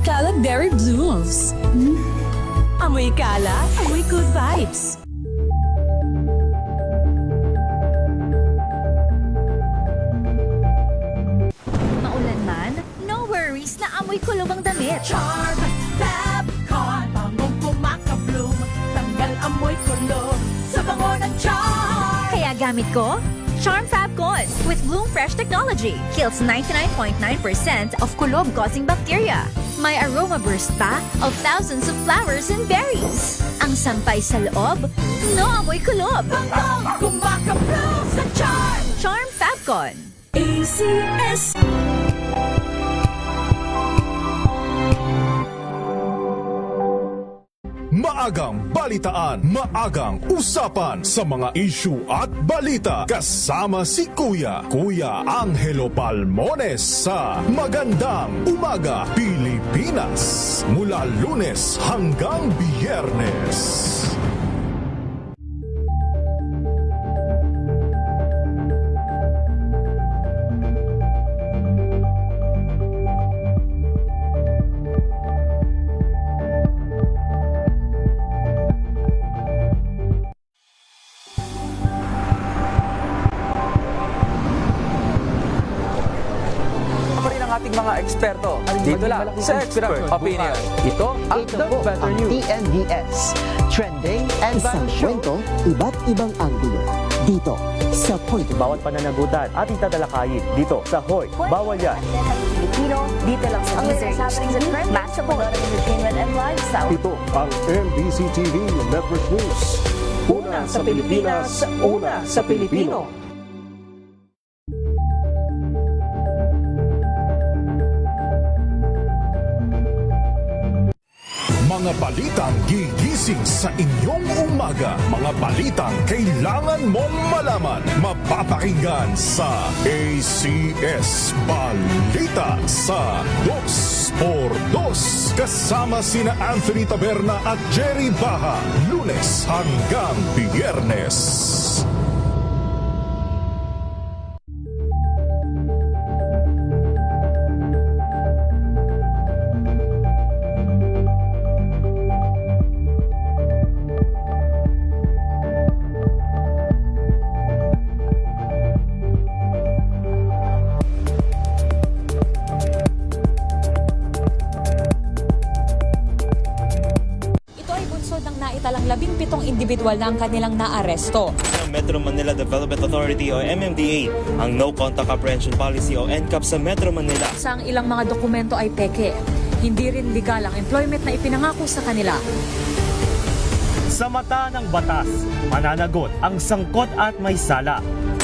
Kalat Berry Blooms. Amoy kalat, amoy good vibes. Maulan man, no worries na amoy kulob ang damit. Charm Fabcon, bangong kumaka-bloom, tanggal amoy kulob sa bango ng charm. Kaya gamit ko, Charm Fabcon with Bloom Fresh Technology. Kills 99.9% of kulob-causing bacteria. May aroma burst pa of thousands of flowers and berries. Ang sampay sa loob, no amoy kulob. Bangong kumaka-bloom sa charm. Charm Fabcon. ACS. Maagang balitaan, maagang usapan sa mga issue at balita. Kasama si Kuya Angelo Palmones sa Magandang Umaga Pilipinas. Mula Lunes hanggang Biyernes. Ating mga eksperto dito lang sa Expert Opinion. Ito ang The Better News. TNDS. Trending and Isang kwento, iba't ibang anggulo. Dito sa Point of Bawat pananagutan ating tatalakayin dito sa Hoy, Bawal Yan. Pilipino, dito lang sa Deezer HTV, Match of Entertainment and Lifestyle. Ito ang MBC TV Network News. Una sa Pilipinas, una sa Pilipino. Mga balitang gigising sa inyong umaga. Mga balitang kailangan mong malaman. Mapapakinggan sa ACS Balita sa 2x2. Kasama sina Anthony Taberna at Jerry Baha. Lunes hanggang Biyernes. Naitalang 17 individual na ang kanilang naaresto. Metro Manila Development Authority o MMDA ang No Contact Apprehension Policy o NCAP sa Metro Manila. Sa ang ilang mga dokumento ay peke. Hindi rin legal ang employment na ipinangako sa kanila. Sa mata ng batas, mananagot ang sangkot at may sala.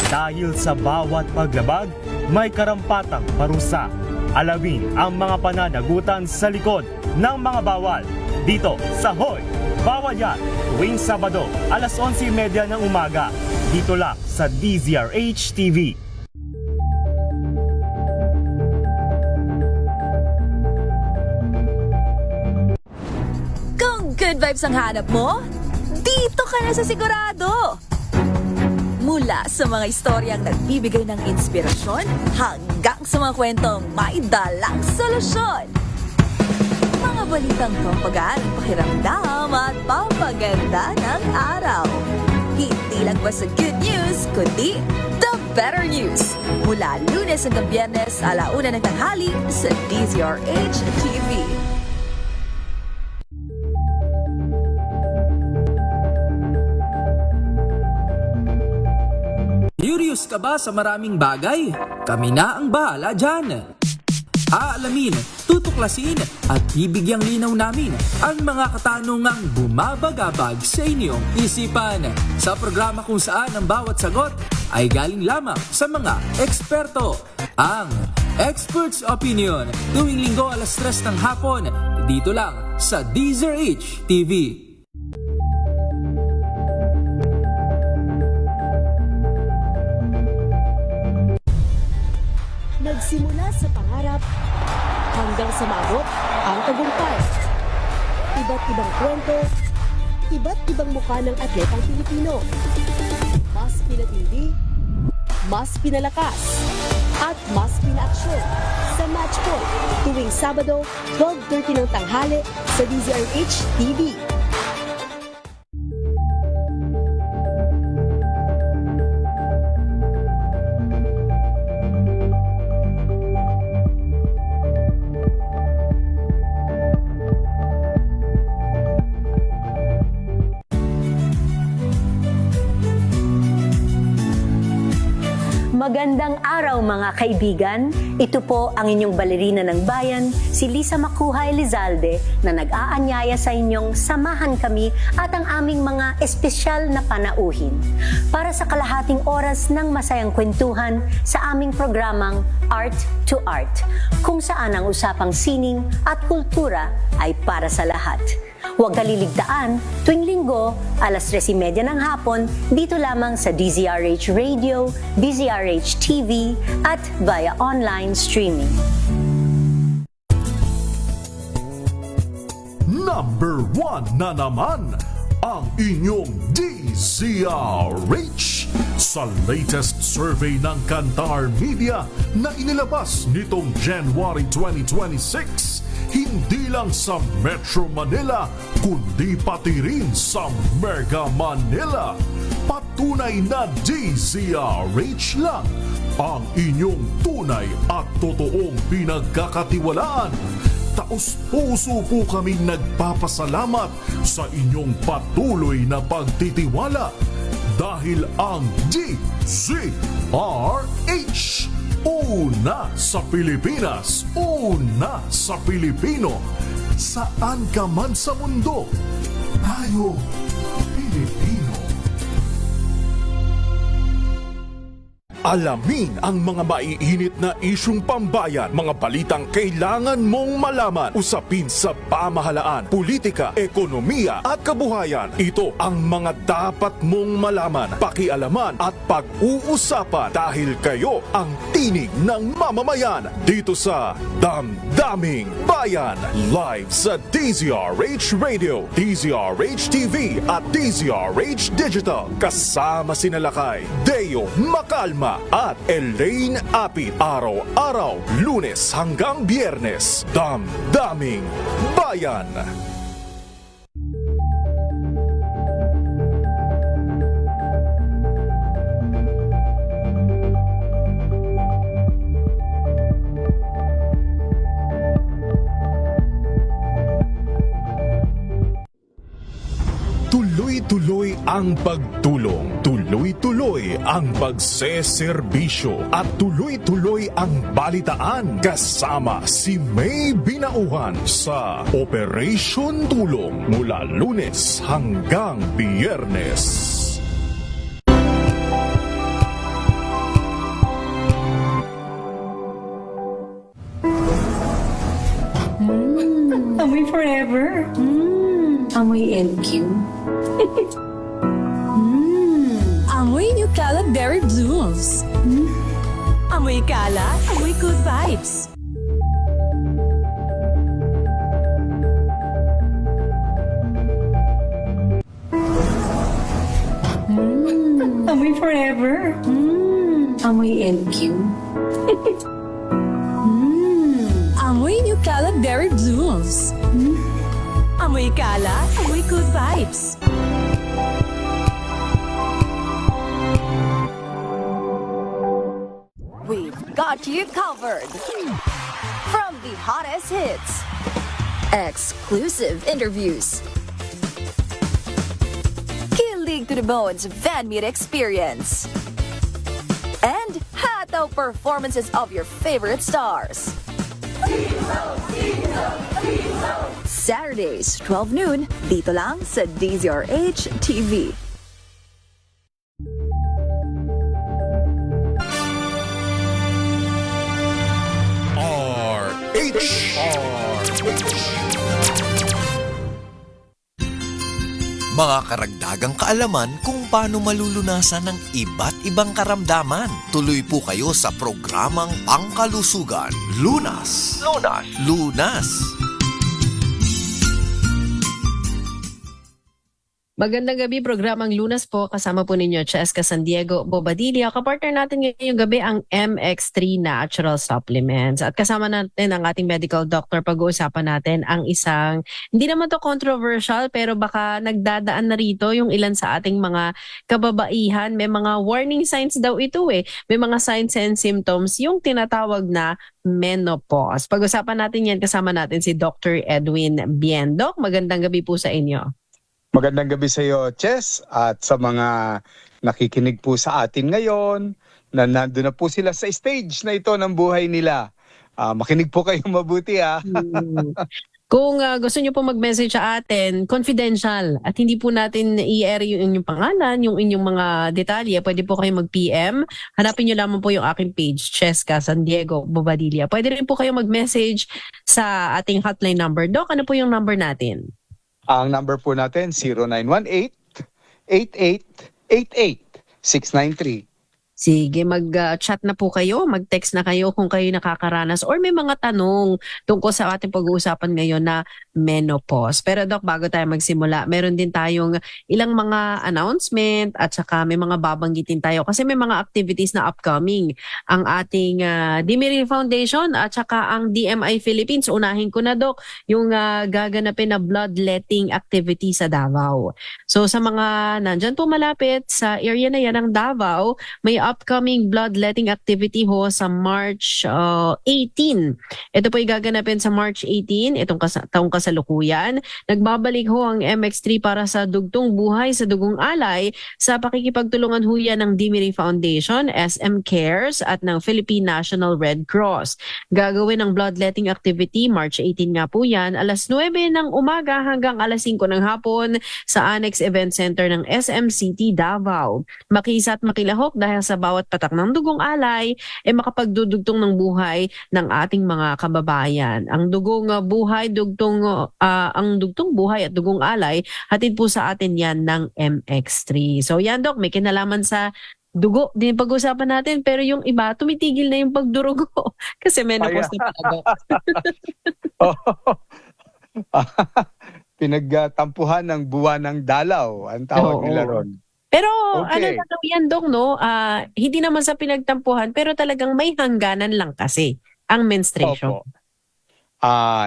Dahil sa bawat paglabag, may karampatang parusa. Alamin ang mga pananagutan sa likod ng mga bawal. Dito sa Hoy, Bawal Yan, tuwing Sabado, alas 11:30 ng umaga. Dito lang sa DZRH TV. Kung good vibes ang hanap mo, dito ka na sa sigurado! Mula sa mga istoryang nagbibigay ng inspirasyon hanggang sa mga kwentong may dalang solusyon. Mga balitang pampagaan ang pakiramdam at pampaganda ng araw. Hindi lang basta good news, kundi the better news. Mula Lunes hanggang Biyernes, 1:00 ng tanghali sa DZRH TV. Curious ka ba sa maraming bagay? Kami na ang bahala dyan. Aalamin, tutuklasin at bibigyang linaw namin ang mga katanungang bumabagabag sa inyong isipan. Sa programa kung saan ang bawat sagot ay galing lamang sa mga eksperto. Ang Expert's Opinion, tuwing linggo alas 3 ng hapon, dito lang sa DZRH TV. Nagsimula sa pangarap hanggang sa maabot ang tagumpay. Iba't ibang kwento, iba't ibang mukha ng atletang Pilipino. Mas pinatindi, mas pinalakas, at mas pinaaksyon sa Match Point tuwing Sabado, 12:30 ng tanghali sa DZRH TV. Magandang araw mga kaibigan. Ito po ang inyong balerina ng bayan, si Lisa Makuha Elizalde na nag-aanyaya sa inyong samahan kami at ang aming mga espesyal na panauhin para sa kalahating oras ng masayang kwentuhan sa aming programang Art to Art, kung saan ang usapang sining at kultura ay para sa lahat. Huwag kaliligtaan, tuwing linggo, alas 3:30 ng hapon, dito lamang sa DZRH Radio, DZRH TV, at via online streaming. Number 1 na naman ang inyong DZRH sa latest survey ng Kantar Media na inilabas nitong January 2026. Hindi lang sa Metro Manila, kundi pati rin sa Mega Manila. Patunay na DZRH lang ang inyong tunay at totoong pinagkakatiwalaan. Taos-puso po kaming nagpapasalamat sa inyong patuloy na pagtitiwala dahil ang DZRH una sa Pilipinas, una sa Pilipino. Saan ka man sa mundo, tayo Pilipino. Alamin ang mga maiinit na isyung pambayan, mga balitang kailangan mong malaman, usapin sa pamahalaan, politika, ekonomiya at kabuhayan. Ito ang mga dapat mong malaman, pakialaman at pag-uusapan dahil kayo ang tinig ng mamamayan dito sa Damdaming Bayan. Live sa DZRH Radio, DZRH TV at DZRH Digital. Kasama sina Lakay, Deo Macalma at Elaine Apit. Araw-araw, Lunes hanggang Biyernes. Damdaming Bayan. Tuloy-tuloy ang pagtulong, tuloy-tuloy ang pagseserbisyo at tuloy-tuloy ang balitaan kasama si May Binauhan sa Operation Tulong mula Lunes hanggang Biyernes. Amoy forever. Amoy LQ. Amoy New Cala Berry Blooms. Amoy Cala, amoy good vibes. Amoy forever. Amoy LQ. Amoy New Cala Berry Blooms. Amoy Cala, amoy good vibes. We've got you covered. From the hottest hits, exclusive interviews, kilig to the bones fan meet experience, and hataw performances of your favorite stars. Saturdays, 12 noon, dito lang sa DZRH TV. Mga karagdagang kaalaman kung paano malulunasan ng iba't ibang karamdaman. Tuloy po kayo sa programang Pangkalusugan. Lunas. Lunas. Lunas. Magandang gabi, programang Lunas po. Kasama po ninyo, Cheska San Diego Bobadilla. Kapartner natin ngayong gabi ang MX3 Natural Supplements. At kasama natin ang ating medical doctor. Pag-uusapan natin ang isang, hindi naman to controversial, pero baka nagdadaan na rito yung ilan sa ating mga kababaihan. May mga warning signs daw ito eh. May mga signs and symptoms, yung tinatawag na menopause. Pag-usapan natin yan, kasama natin si Dr. Edwin Biendok. Magandang gabi po sa inyo. Magandang gabi sa iyo, Chess, at sa mga nakikinig po sa atin ngayon na nandun na po sila sa stage na ito ng buhay nila. Makinig po kayong mabuti Kung gusto nyo po mag-message sa atin, confidential at hindi po natin i-air yung inyong pangalan, yung inyong mga detalye, pwede po kayo mag-PM. Hanapin nyo lamang po yung aking page, Cheska San Diego Bobadilla. Pwede rin po kayo mag-message sa ating hotline number. Doc, ano po yung number natin? Ang number po natin, 0918-8888-693. Sige, mag-chat na po kayo, mag-text na kayo kung kayo nakakaranas or may mga tanong tungkol sa ating pag-uusapan ngayon na menopause. Pero Doc, bago tayo magsimula, meron din tayong ilang mga announcement at saka may mga babanggitin tayo kasi may mga activities na upcoming. Ang ating Dimiri Foundation at saka ang DMI Philippines, unahin ko na Doc, yung gaganapin na bloodletting activity sa Davao. So sa mga nandyan po malapit sa area na yan ng Davao, may upcoming bloodletting activity ho sa March 18. Ito po gaganapin sa March 18, itong taong kasalukuyan. Nagbabalik ho ang MX3 para sa dugtong buhay sa dugong alay sa pakikipagtulungan ho yan ng Dimiri Foundation, SM Cares at ng Philippine National Red Cross. Gagawin ang bloodletting activity March 18 nga po yan, alas 9 ng umaga hanggang alas 5 ng hapon sa Annex Event Center ng SM City, Davao. Makisa at makilahok dahil sa bawat patak ng dugong alay makapagdudugtong ng buhay ng ating mga kababayan. Ang dugong buhay, ang dugtong buhay at dugong alay, hatid po sa atin yan ng MX3. So yan Doc, may kinalaman sa dugo din pag-usapan natin, pero yung iba tumitigil na yung pagdurugo kasi menopause na pala Doc. Pinagtampuhan ng buwan ng dalaw, ang tawag nila ron. Pero Okay. ano na daw yan, Dok, no? Hindi naman sa pinagtampuhan, pero talagang may hangganan lang kasi ang menstruation. Opo.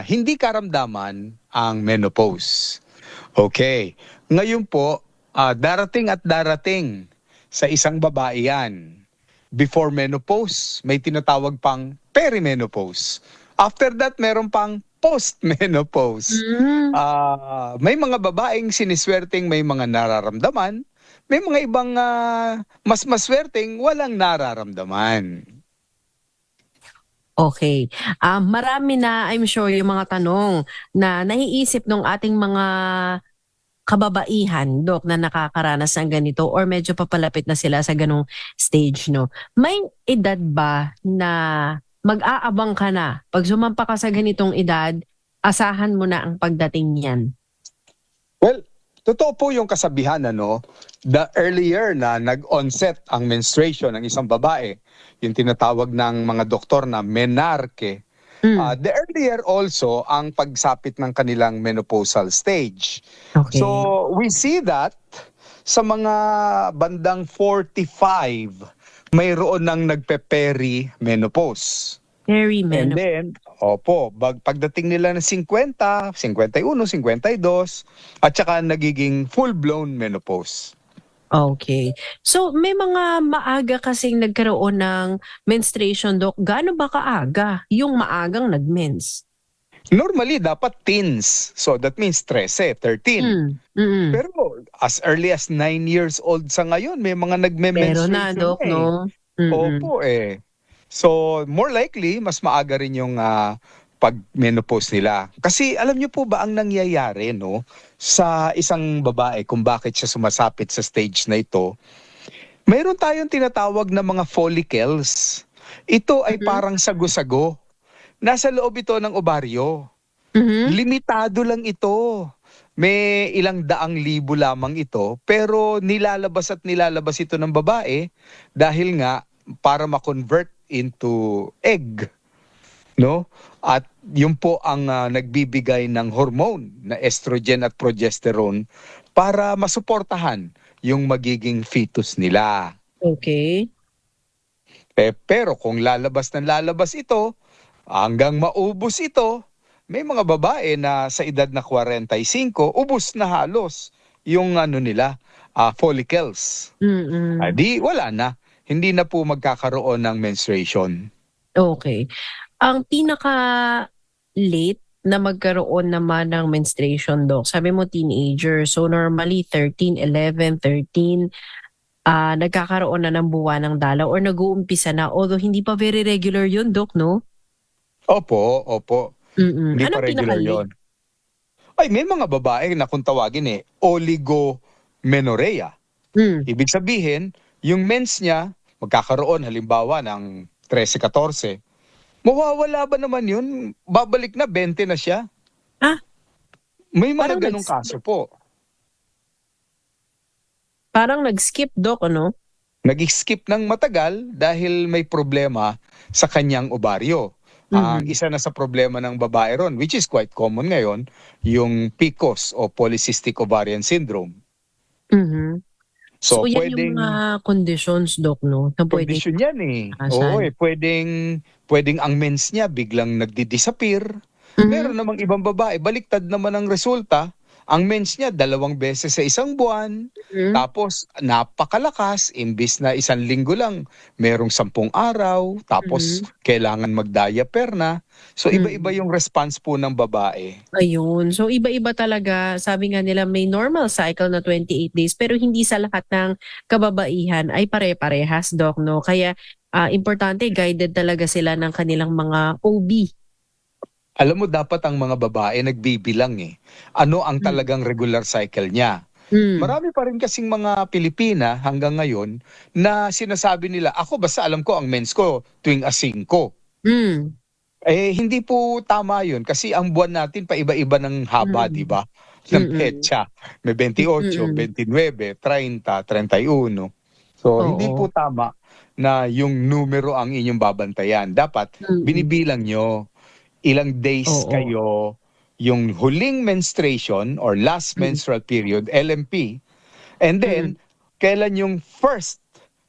Hindi karamdaman ang menopause. Okay. Ngayon po, darating at darating sa isang babae yan. Before menopause, may tinatawag pang perimenopause. After that, meron pang post-menopause. May mga babaeng siniswerteng may mga nararamdaman, may mga ibang mas maswerteng walang nararamdaman. Okay. Marami na, I'm sure, yung mga tanong na naiisip ng ating mga kababaihan, Dok, na nakakaranas ng ganito or medyo papalapit na sila sa ganong stage, no? May edad ba na mag-aabang ka na? Pag sumampa ka sa ganitong edad, asahan mo na ang pagdating niyan? Well, totoo po yung kasabihan, the earlier na nag-onset ang menstruation ng isang babae, yung tinatawag ng mga doktor na menarche, the earlier also ang pagsapit ng kanilang menopausal stage. Okay. So, we see that sa mga bandang 45, mayroon ng nagpe-perimenopause. And then, pagdating nila ng 50, 51, 52, at saka nagiging full-blown menopause. Okay. So, may mga maaga kasing nagkaroon ng menstruation, Dok. Gaano ba kaaga yung maagang nag-mens? Normally, dapat teens. So, that means 13, 13. Pero as early as 9 years old sa ngayon, may mga nagme-menstruation. Pero na, Dok, no? Opo So, more likely, mas maaga rin yung pag-menopause nila. Kasi alam niyo po ba ang nangyayari sa isang babae kung bakit siya sumasapit sa stage na ito? Mayroon tayong tinatawag na mga follicles. Ito ay parang sago-sago. Nasa loob ito ng ovaryo. Limitado lang ito. May ilang daang libo lamang ito, pero nilalabas ito ng babae dahil nga para ma-convert into egg, no? At yun po ang nagbibigay ng hormone na estrogen at progesterone para masuportahan yung magiging fetus nila. Okay. Pero kung lalabas ng lalabas ito, hanggang maubos ito, may mga babae na sa edad na 45, ubos na halos yung nila, follicles. Di wala na. Hindi na po magkakaroon ng menstruation. Okay. Ang pinaka-late na magkaroon naman ng menstruation, Doc, sabi mo teenager. So normally 13, 11, 13, nagkakaroon na ng buwan ng dalaw or nag-uumpisa na. Although hindi pa very regular yun, Doc, no? Opo. Hindi Anong pa regular pinaka-late? yun. Ay, may mga babae na kung tawagin oligomenorrhea. Ibig sabihin, yung mens niya magkakaroon halimbawa ng 13, 14. Mawawala ba naman yun? Babalik na, 20 na siya. May mga Parang ganong kaso po. Parang nag-skip, Doc, ano? Nag-skip ng matagal dahil may problema sa kanyang ovaryo. Ang isa na sa problema ng babae ron, which is quite common ngayon, yung PCOS o Polycystic Ovarian Syndrome. So yan yung mga conditions, Doc, no? Na pwede Condition yan eh. Oo pwedeng ang mens niya biglang nagdi-disappear. Meron namang ibang babae, baliktad naman ang resulta. Ang mens niya 2 beses sa isang buwan. Tapos napakalakas, imbis na 1 linggo lang, merong 10 araw. Tapos kailangan mag-diaper na. So iba-iba yung response po ng babae. Ayun. So iba-iba talaga. Sabi nga nila may normal cycle na 28 days pero hindi sa lahat ng kababaihan ay pare-parehas, Doc, no? Kaya importante guided talaga sila ng kanilang mga OB. Alam mo, dapat ang mga babae nagbibilang eh. Ano ang talagang regular cycle niya? Marami pa rin kasing mga Pilipina hanggang ngayon na sinasabi nila, ako basta alam ko ang mens ko tuwing 5. Hindi po tama yun kasi ang buwan natin pa iba-iba ng haba, di ba? Ng petsa. May 28, 29, 30, 31. So, hindi po tama na yung numero ang inyong babantayan. Dapat binibilang nyo ilang days kayo yung huling menstruation or last menstrual period, LMP, and then kailan yung first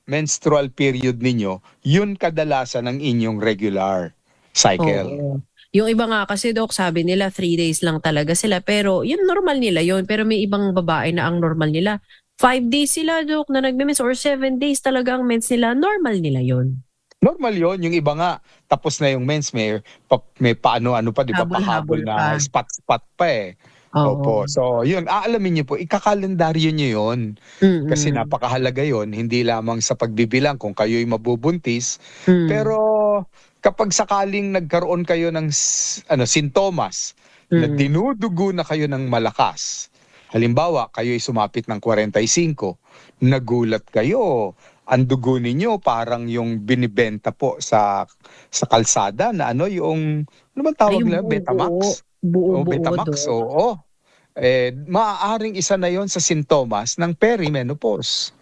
menstrual period ninyo, yun kadalasan ng inyong regular cycle. Yung iba nga kasi, Doc, sabi nila 3 days lang talaga sila pero yun normal nila yun. Pero may ibang babae na ang normal nila 5 days sila, Doc, na nagme-mens or 7 days talaga ang mens nila. Normal nila yun. Normal yon. Yung iba nga, tapos na yung mens, may paano-ano pa, di ba? Pahabol na spot-spot pa eh. Opo. So, yun, aalamin niyo po, ikakalendaryo niyo yun. Kasi napakahalaga yun, hindi lamang sa pagbibilang kung kayo'y mabubuntis. Pero kapag sakaling nagkaroon kayo ng sintomas, na dinudugo na kayo ng malakas, halimbawa, kayo'y sumapit ng 45, nagulat kayo, ang dugo ninyo parang yung binibenta po sa kalsada na yung ano bang tawag nila? Betamax? Betamax, oo. Maaaring isa na yon sa sintomas ng perimenopause.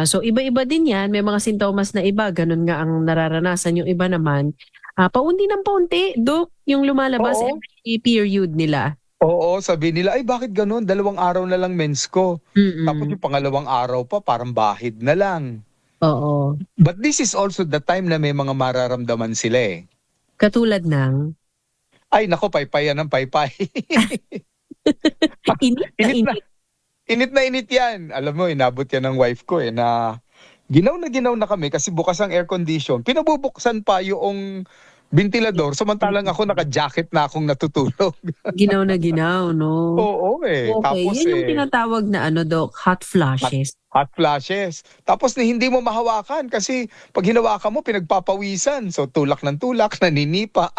So iba-iba din yan. May mga sintomas na iba. Ganun nga ang nararanasan. Yung iba naman, paunti ng paunti, Doc, yung lumalabas every period nila. Oo, sabi nila, ay bakit ganun? 2 araw na lang mens ko. Tapos yung pangalawang araw pa, parang bahid na lang. Oo. But this is also the time na may mga mararamdaman sila eh. Katulad ng? Ay, nako, paypayan ng paypay. Init na init yan. Alam mo, inabot yan ng wife ko na ginaw na kami kasi bukas ang air condition. Pinabubuksan pa yung ventilador, samantalang ako naka-jacket na akong natutulog. Ginaw na ginaw, no? Oo eh. Okay, Tapos, yan yung tinatawag na Doc, hot flashes. Hot flashes. Tapos hindi mo mahawakan kasi pag hinawakan mo, pinagpapawisan. So tulak ng tulak, naninipa.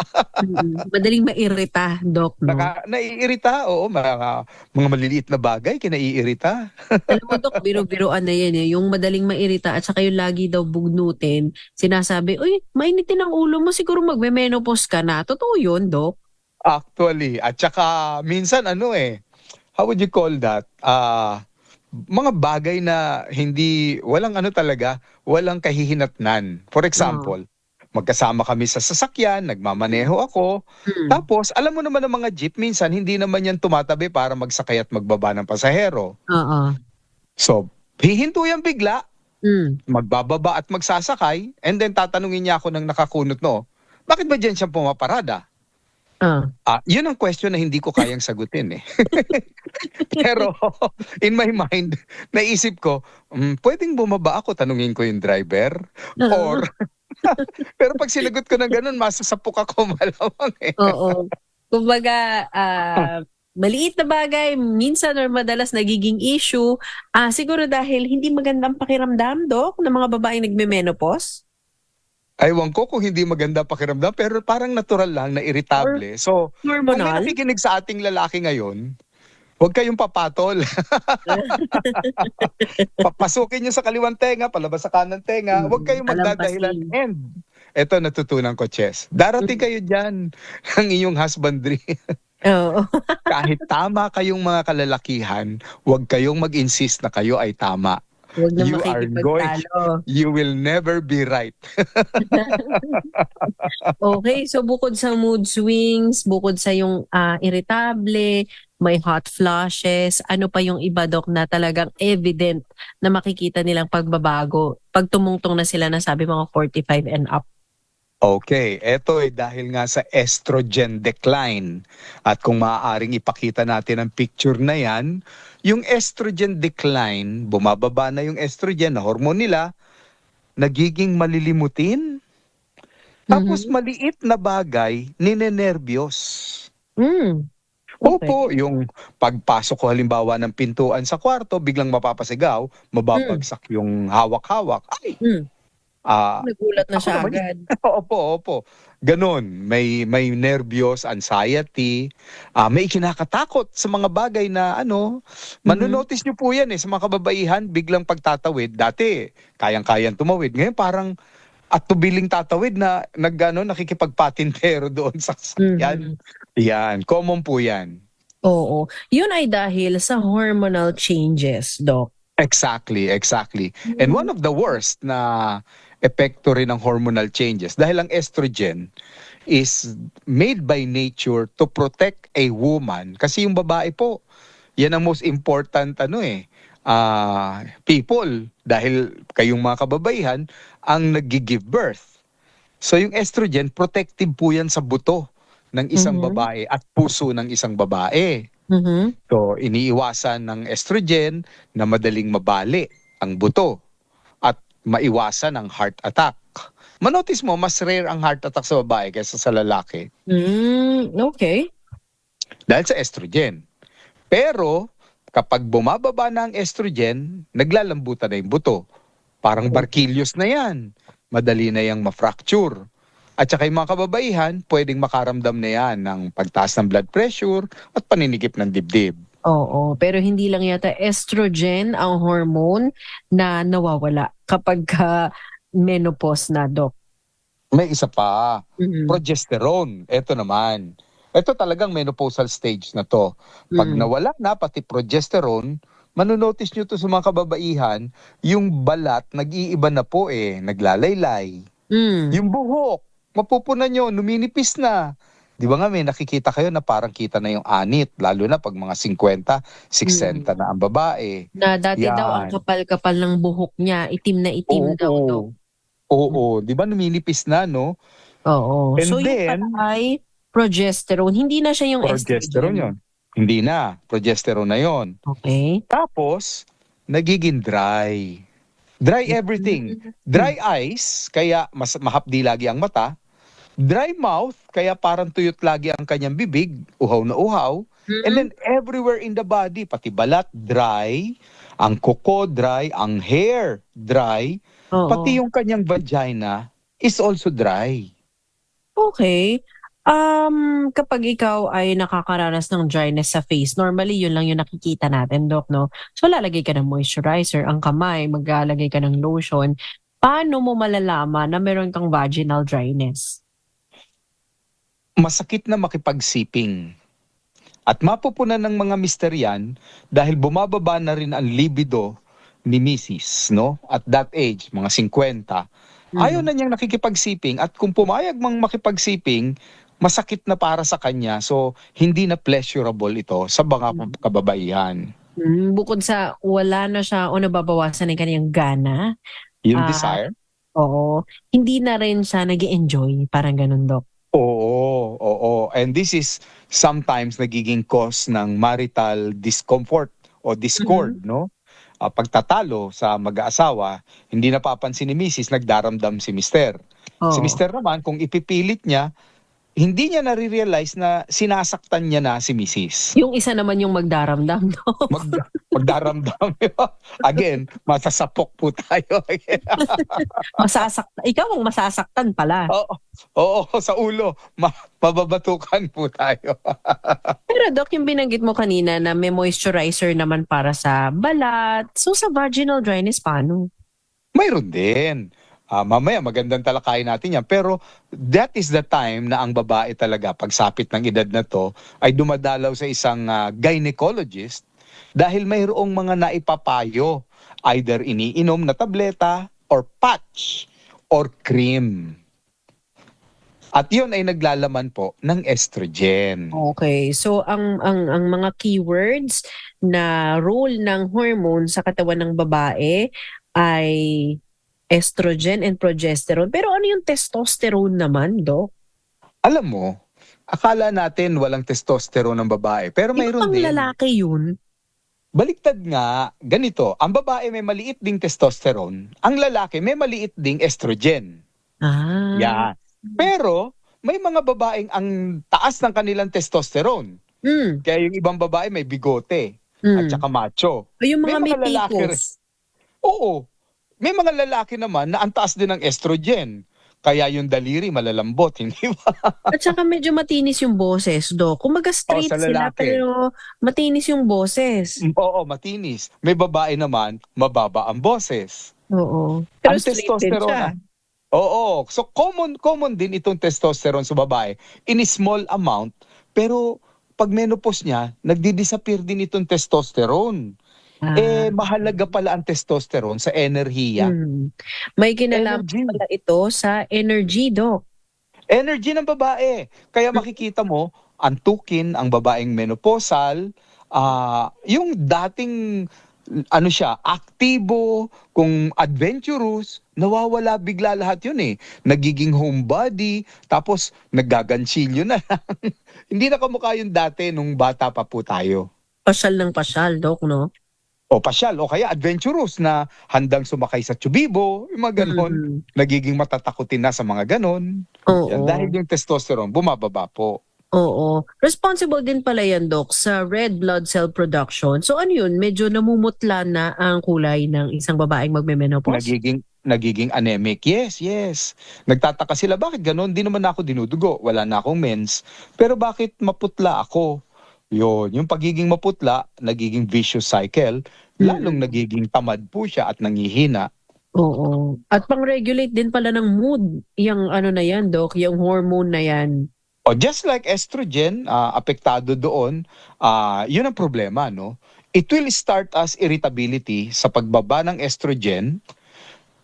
Madaling mairita, Doc, no? Naiirita, oo. Mga maliliit na bagay, kinaiirita. Alam mo, Doc, biro-biroan na yan eh. Yung madaling mairita at saka yung lagi daw bugnutin, sinasabi, uy, mainitin ang ulo mo, siguro magme-menopause ka na. Totoo yun, Doc? Actually. At saka minsan how would you call that? Mga bagay na walang walang kahihinatnan. For example, magkasama kami sa sasakyan, nagmamaneho ako. Tapos, alam mo naman ang mga jeep, minsan hindi naman yan tumatabi para magsakay at magbaba ng pasahero. Oo. So, hihinto yan bigla, magbababa at magsasakay, and then tatanungin niya ako ng nakakunot, no, bakit ba dyan siya pumaparada? Yun ang question na hindi ko kayang sagutin eh. Pero in my mind, naisip ko, pwedeng bumaba ako, tanungin ko yung driver? Or, pero pag sinagot ko ng ganun, masasapok ako malamang eh. Oo. Kumbaga, maliit na bagay, minsan or madalas nagiging issue, siguro dahil hindi magandang pakiramdam, Dok, ng mga babaeng nagme-menopause? Aywan ko kung hindi maganda pakiramdam, pero parang natural lang na irritable. So, kung may nakikinig sa ating lalaki ngayon, huwag kayong papatol. Papasukin nyo sa kaliwang tenga, palabas sa kanan tenga, huwag kayong magdadahilan. And, eto natutunan ko, Chess. Darating kayo dyan ng inyong husbandry. Kahit tama kayong mga kalalakihan, huwag kayong mag-insist na kayo ay tama. Huwag na You are makikipagtalo. you will never be right. Okay, so bukod sa mood swings, bukod sa yung irritable, may hot flashes, ano pa yung iba, Dok, na talagang evident na makikita nilang pagbabago pag tumungtong na sila na sabi mga 45 and up? Okay, eto dahil nga sa estrogen decline. At kung maaaring ipakita natin ang picture na yan, yung estrogen decline, bumababa na yung estrogen na hormone nila, nagiging malilimutin. Tapos maliit na bagay, ninenervyos. Opo, yung pagpasok ko halimbawa ng pintuan sa kwarto, biglang mapapasigaw, mababagsak yung hawak-hawak. Ay! Nagulat na siya agad. Opo. Ganon. May nervyos, anxiety, may kinakatakot sa mga bagay na manonotice nyo po yan sa mga kababaihan, biglang pagtatawid. Dati, kayang-kayang tumawid. Ngayon parang at tubiling tatawid na nakikipagpatintero doon sa yan. Yan, common po yan. Oo. Yun ay dahil sa hormonal changes, Doc. Exactly. And one of the worst na epekto rin ng hormonal changes dahil ang estrogen is made by nature to protect a woman kasi yung babae po yan ang most important people dahil kayong mga kababaihan ang nag-give birth. So yung estrogen protective po yan sa buto ng isang babae at puso ng isang babae. So iniiwasan ng estrogen na madaling mabali ang buto at maiwasan ang heart attack. Manotice mo, mas rare ang heart attack sa babae kaysa sa lalaki. Okay. Dahil sa estrogen. Pero, kapag bumababa na ang estrogen, naglalambutan na yung buto. Parang barkilyos na yan. Madali na yung ma-fracture. At saka yung mga kababaihan, pwedeng makaramdam na yan ng pagtaas ng blood pressure at paninigip ng dibdib. Oo, pero hindi lang yata estrogen ang hormone na nawawala kapag menopause na, Doc. May isa pa, progesterone. Ito naman. Ito talagang menopausal stage na to. Pag nawala na pati progesterone, manonotice nyo to sa mga kababaihan, yung balat nag-iiba na po naglalaylay. Yung buhok, mapupunan nyo, numinipis na. Di ba nga may nakikita kayo na parang kita na yung anit, lalo na pag mga 50, 60 na ang babae. Na dati daw ang kapal-kapal ng buhok niya, itim na itim daw. Oo, di ba numinipis na, no? Oo. And so then, yung pala ay progesterone, hindi na siya yung progesterone yun. Hindi na, progesterone na yon. Okay. Tapos, nagiging dry. Dry everything. Dry eyes, kaya mas mahapdi lagi ang mata. Dry mouth, kaya parang tuyot lagi ang kanyang bibig, uhaw na uhaw. And then everywhere in the body, pati balat, dry. Ang kuko, dry. Ang hair, dry. Pati yung kanyang vagina is also dry. Okay. Kapag ikaw ay nakakaranas ng dryness sa face, normally yun lang yung nakikita natin, Doc, no? So lalagay ka ng moisturizer, ang kamay, maglalagay ka ng lotion. Paano mo malalaman na meron kang vaginal dryness? Masakit na makipagsiping. At mapupunan ng mga misteryan dahil bumababa na rin ang libido ni Mrs., no? At that age, mga 50. Ayaw na niyang nakikipagsiping at kung pumayag mang makipagsiping, masakit na para sa kanya. So, hindi na pleasurable ito sa mga kababaihan. Bukod sa wala na siya o nababawasan ng kanyang gana, Yung desire? oo, hindi na rin siya nag-enjoy, parang ganun, Dok. Oo. And this is sometimes nagiging cause ng marital discomfort o discord, no? Pagtatalo sa mag-aasawa, hindi napapansin ni Mrs., nagdaramdam si Mr. Si Mr. naman, kung ipipilit niya, hindi niya nare-realize na sinasaktan niya na si Mrs. Yung isa naman yung magdaramdam, Dok. Magdaramdam. Again, masasapok po tayo. Ikaw ang masasaktan pala. Oo, sa ulo. Pababatukan po tayo. Pero Dok, yung binanggit mo kanina na may moisturizer naman para sa balat. So sa vaginal dryness, paano? Mayroon din. Mamaya magandang talakayin natin yan. Pero that is the time na ang babae talaga, pagsapit ng edad na to, ay dumadalaw sa isang gynecologist dahil mayroong mga naipapayo. Either iniinom na tableta or patch or cream. At yun ay naglalaman po ng estrogen. Okay. So ang mga keywords na role ng hormone sa katawan ng babae ay estrogen and progesterone. Pero ano yung testosterone naman, Dok? Alam mo, akala natin walang testosterone ng babae. Pero mayroon din. Pang lalaki yun? Baliktad nga, ganito. Ang babae may maliit ding testosterone. Ang lalaki may maliit ding estrogen. Yan. Pero may mga babaeng ang taas ng kanilang testosterone. Kaya yung ibang babae may bigote at saka macho. O yung mga may lalaki pimples. Oo. May mga lalaki naman na ang taas din ng estrogen. Kaya yung daliri malalambot, hindi ba? At saka medyo matinis yung boses, Dok. Kumaga straight sa sila lalaki. pero matinis yung boses. Oo, matinis. May babae naman, mababa ang boses. Oo. Pero Ang straight din siya. Oo. So common din itong testosterone sa babae in a small amount. Pero pag menopause niya, nagdi-disappear din itong testosterone. Mahalaga pala ang testosterone sa enerhiya. May kinalaman pala ito sa energy, Dok. Energy ng babae. Kaya makikita mo, antukin ang babaeng menopausal, yung dating aktibo, kung adventurous, nawawala bigla lahat yun eh. Nagiging homebody, tapos naggagansilyo na lang. Hindi na kamukha yung dati nung bata pa po tayo. Pasyal ng pasyal, Dok, no? O pasyal, o kaya adventurous na handang sumakay sa tubibo, yung mga ganon. Nagiging matatakutin na sa mga ganon. Yan, dahil yung testosterone, bumababa po. Oo. Responsible din pala yan, Dok, sa red blood cell production. So ano yun? Medyo namumutla na ang kulay ng isang babaeng magme-menopause? Nagiging anemic. Yes. Nagtataka sila, bakit ganon? Di naman ako dinudugo. Wala na akong mens. Pero bakit maputla ako? Yung pagiging maputla, nagiging vicious cycle, lalong nagiging tamad po siya at nangihina. Oo. At pang-regulate din pala ng mood, yung ano na yan, Dok, yung hormone na yan. Just like estrogen, apektado doon, yun ang problema, no? It will start as irritability sa pagbaba ng estrogen.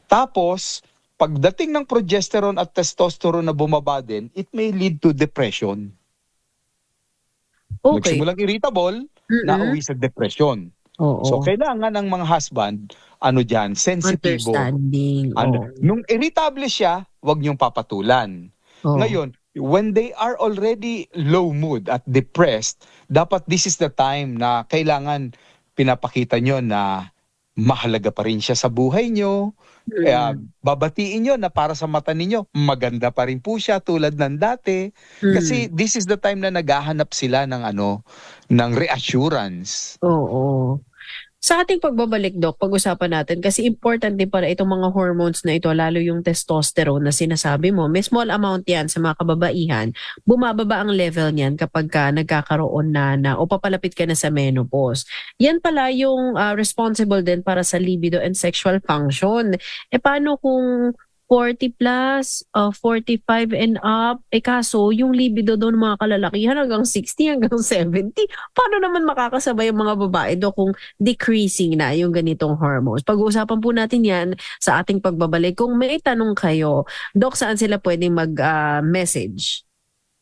Tapos, pagdating ng progesterone at testosterone na bumaba din, it may lead to depression. Okay. Nagsimulang irritable, nauwi sa depression. Oo. So, kailangan ng mga husband, sensitibo. Understanding. Nung irritable siya, wag niyong papatulan. Ngayon, when they are already low mood at depressed, dapat this is the time na kailangan pinapakita nyo na mahalaga pa rin siya sa buhay nyo. Babatiin nyo na para sa mata ninyo, maganda pa rin po siya tulad ng dati. Kasi this is the time na naghahanap sila ng reassurance. Oo. Sa ating pagbabalik, Dok, pag-usapan natin kasi important din pala itong mga hormones na ito, lalo yung testosterone na sinasabi mo. May small amount yan sa mga kababaihan. Bumababa ang level niyan kapag nagkakaroon na o papalapit ka na sa menopause. Yan pala yung responsible din para sa libido and sexual function. Paano kung 40 plus, 45 and up. Kaso, yung libido daw ng mga kalalakihan hanggang 60, hanggang 70. Paano naman makakasabay ang mga babae do kung decreasing na yung ganitong hormones? Pag-uusapan po natin yan sa ating pagbabalik. Kung may tanong kayo, Dok, saan sila pwedeng mag-message?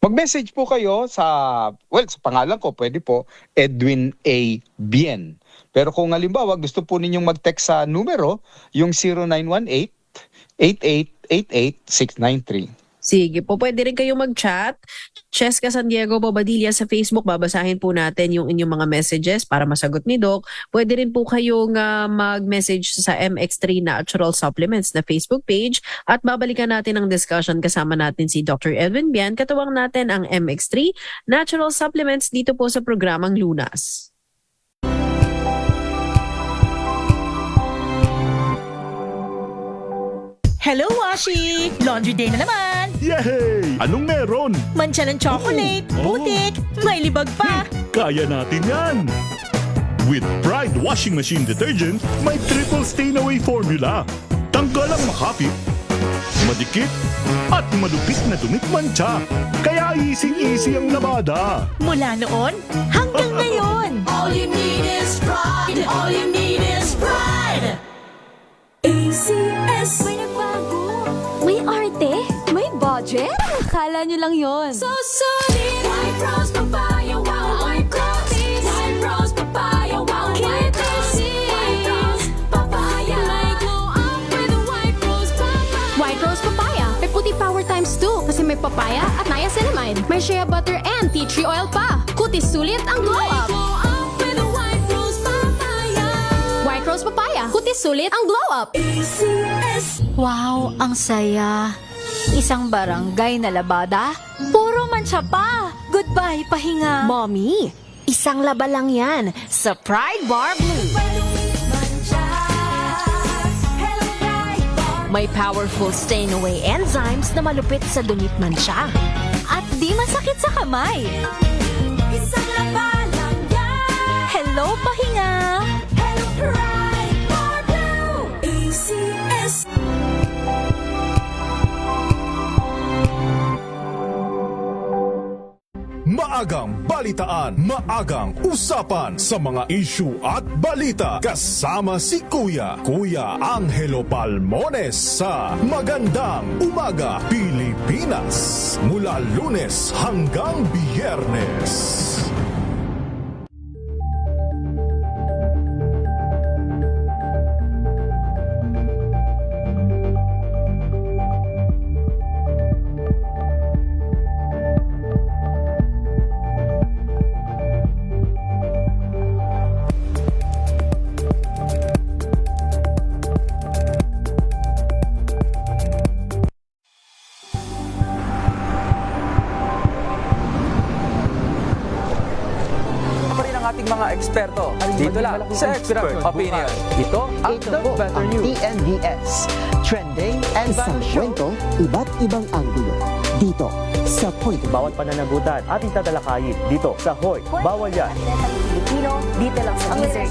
Mag-message po kayo sa pangalan ko, pwede po, Edwin A. Bien. Pero kung halimbawa gusto po ninyong mag-text sa numero, yung 0918-8888-693. Sige po, pwede rin kayo mag-chat. Cheska San Diego Bobadilla sa Facebook. Babasahin po natin yung inyong mga messages para masagot ni Doc. Pwede rin po kayong mag-message sa MX3 Natural Supplements na Facebook page at babalikan natin ang discussion kasama natin si Dr. Edwin Bian. Katuwang natin ang MX3 Natural Supplements dito po sa programang Lunas. Hello, Washi! Laundry day na naman! Yay! Anong meron? Mancha ng chocolate, putik, may libag pa! Kaya natin yan! With Pride Washing Machine Detergent, may triple stain-away formula. Tanggal ang makapit, madikit, at malupit na dumit mancha. Kaya easy-easy ang labada. Mula noon hanggang ngayon! All you need is pride. All you need is pride. ACS. May nagbago. May arte. May budget. Akala nyo lang yon. So solid. White rose papaya, wow, white rose. White rose papaya, wow, white rose. White rose papaya. May glow up with a white rose papaya. White Rose Papaya. May puti power times 2 kasi may papaya at niacinamide. May shea butter and tea tree oil pa. Kutis sulit ang glow up. Glow up with a white rose papaya. White Rose Papaya. Kutis sulit ang glow up. ACS. Wow, ang saya. Isang barangay na labada, puro mancha pa. Goodbye, pahinga. Mommy, isang laba lang yan sa Pride Bar Blue. May powerful stain-away enzymes na malupit sa dunit mancha. At di masakit sa kamay. Isang laba lang yan. Hello, pahinga. Hello, Pride Bar Blue. ACS. Maagang balitaan, maagang usapan sa mga issue at balita kasama si Kuya Angelo Palmones sa Magandang Umaga Pilipinas mula Lunes hanggang Biyernes. Ating mga eksperto. Dito lang sa Expert Opinion. Ito ang The Better News. TNVS. Trending and Isang kwento, iba't ibang anggulo. Dito sa Point. Bawat pananagutan ating tatalakayin dito sa Hoy. Bawal yan. Filipino, dito lang sa Music,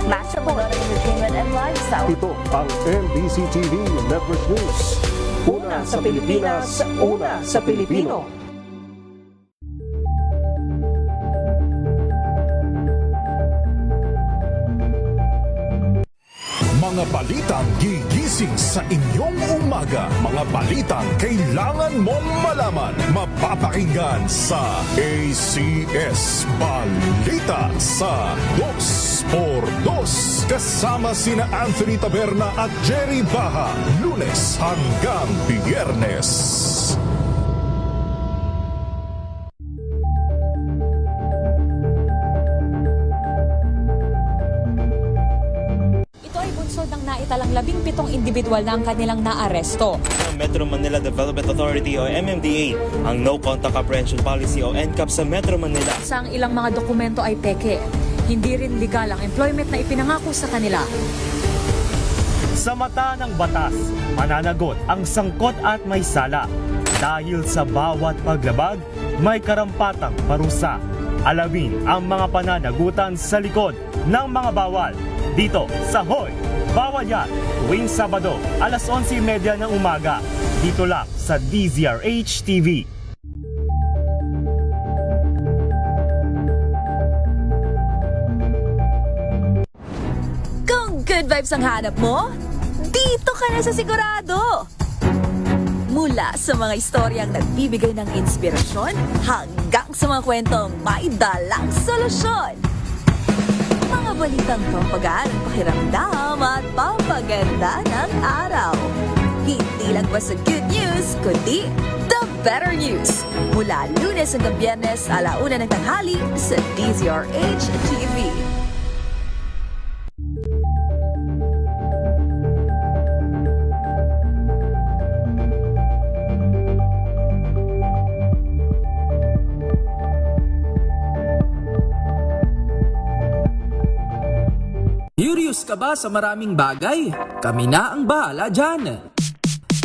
Match of Entertainment and Lifestyle. Ito ang MBC TV Network News. Una sa Pilipinas, una sa Pilipino. Mga balitang gigising sa inyong umaga. Mga balitang kailangan mong malaman. Mapapakinggan sa ACS Balita sa 2x2. Kasama sina Anthony Taberna at Jerry Baha. Lunes hanggang Biyernes. Ng naitalang 17 individual na ang kanilang naaresto. Ng Metro Manila Development Authority o MMDA ang No Contact Apprehension Policy o NCAP sa Metro Manila. Sa ang ilang mga dokumento ay peke. Hindi rin legal ang employment na ipinangako sa kanila. Sa mata ng batas, mananagot ang sangkot at may sala. Dahil sa bawat paglabag, may karampatang parusa. Alamin ang mga pananagutan sa likod ng mga bawal dito sa Hoy! Bawal yan tuwing Sabado, alas 11:30 ng umaga. Dito lang sa DZRH TV. Kung good vibes ang hanap mo, dito ka na sa Sigurado! Mula sa mga istoryang nagbibigay ng inspirasyon hanggang sa mga kwentong may dalang solusyon. Mga balitang pampagaan ang pakiramdam at pampaganda ng araw. Hindi lang ba sa good news, kundi the better news. Mula Lunes hanggang Biyernes, 1:00 ng tanghali sa DZRH TV. Curious ka ba sa maraming bagay? Kami na ang bahala dyan.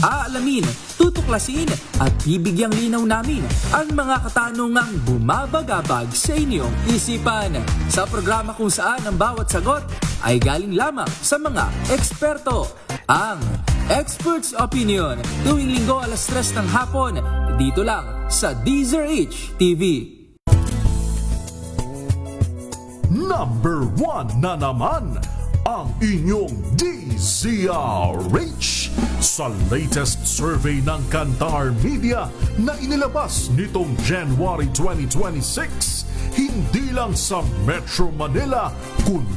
Aalamin, tutuklasin at bibigyang linaw namin ang mga katanungang bumabagabag sa inyong isipan. Sa programa kung saan ang bawat sagot ay galing lamang sa mga eksperto. Ang Expert's Opinion, tuwing linggo 3:00 ng hapon, dito lang sa DZRH TV. Number 1 na naman ang inyong DZRH sa latest survey ng Kantar Media na inilabas nitong January 2026. Hindi lang sa Metro Manila, kundi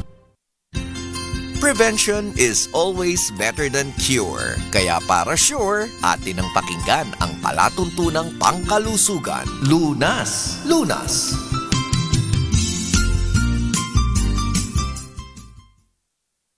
Prevention is always better than cure. Kaya para sure, atin ang pakinggan ang palatuntunang pangkalusugan. Lunas! Lunas!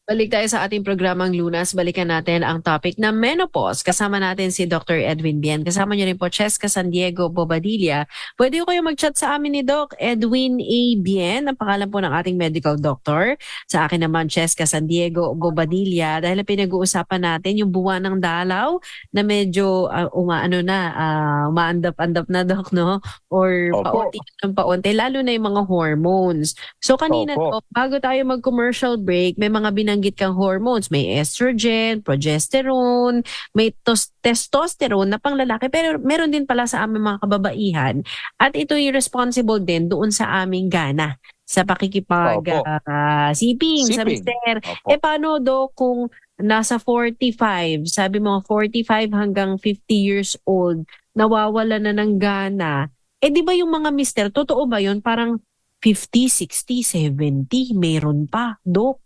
Balik tayo sa ating programang Lunas. Balikan natin ang topic na menopause. Kasama natin si Dr. Edwin Bien. Kasama niyo rin po Cheska San Diego Bobadilla. Pwede ko kayo mag-chat sa amin ni Doc Edwin A. Bien. Ang pangalan po ng ating medical doctor. Sa akin naman, Cheska San Diego Bobadilla. Dahil pinag-uusapan natin yung buwan ng dalaw na medyo umaandap-andap na, Doc, no? Or paunti ng paunti. Lalo na yung mga hormones. So kanina, Doc, bago tayo mag-commercial break, may mga binanggit kang hormones. May estrogen, progesterone, may testosterone na pang lalaki, pero meron din pala sa aming mga kababaihan. At ito yung responsible din doon sa aming gana sa pakikipag-siping sa mister. Paano do kung nasa 45, sabi mo 45 hanggang 50 years old, nawawala na ng gana. Di ba yung mga mister, totoo ba yun? Parang 50, 60, 70, meron pa, Dok.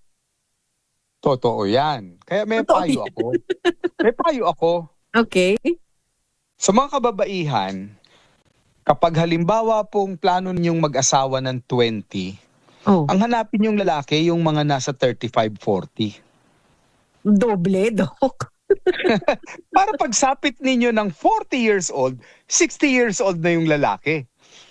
Totoo yan. Kaya may payo ako. May payo ako. Okay. Sa mga kababaihan, kapag halimbawa pong plano ninyong mag-asawa ng 20, ang hanapin yung lalaki yung mga nasa 35-40. Doble, Dok. Para pagsapit ninyo ng 40 years old, 60 years old na yung lalaki.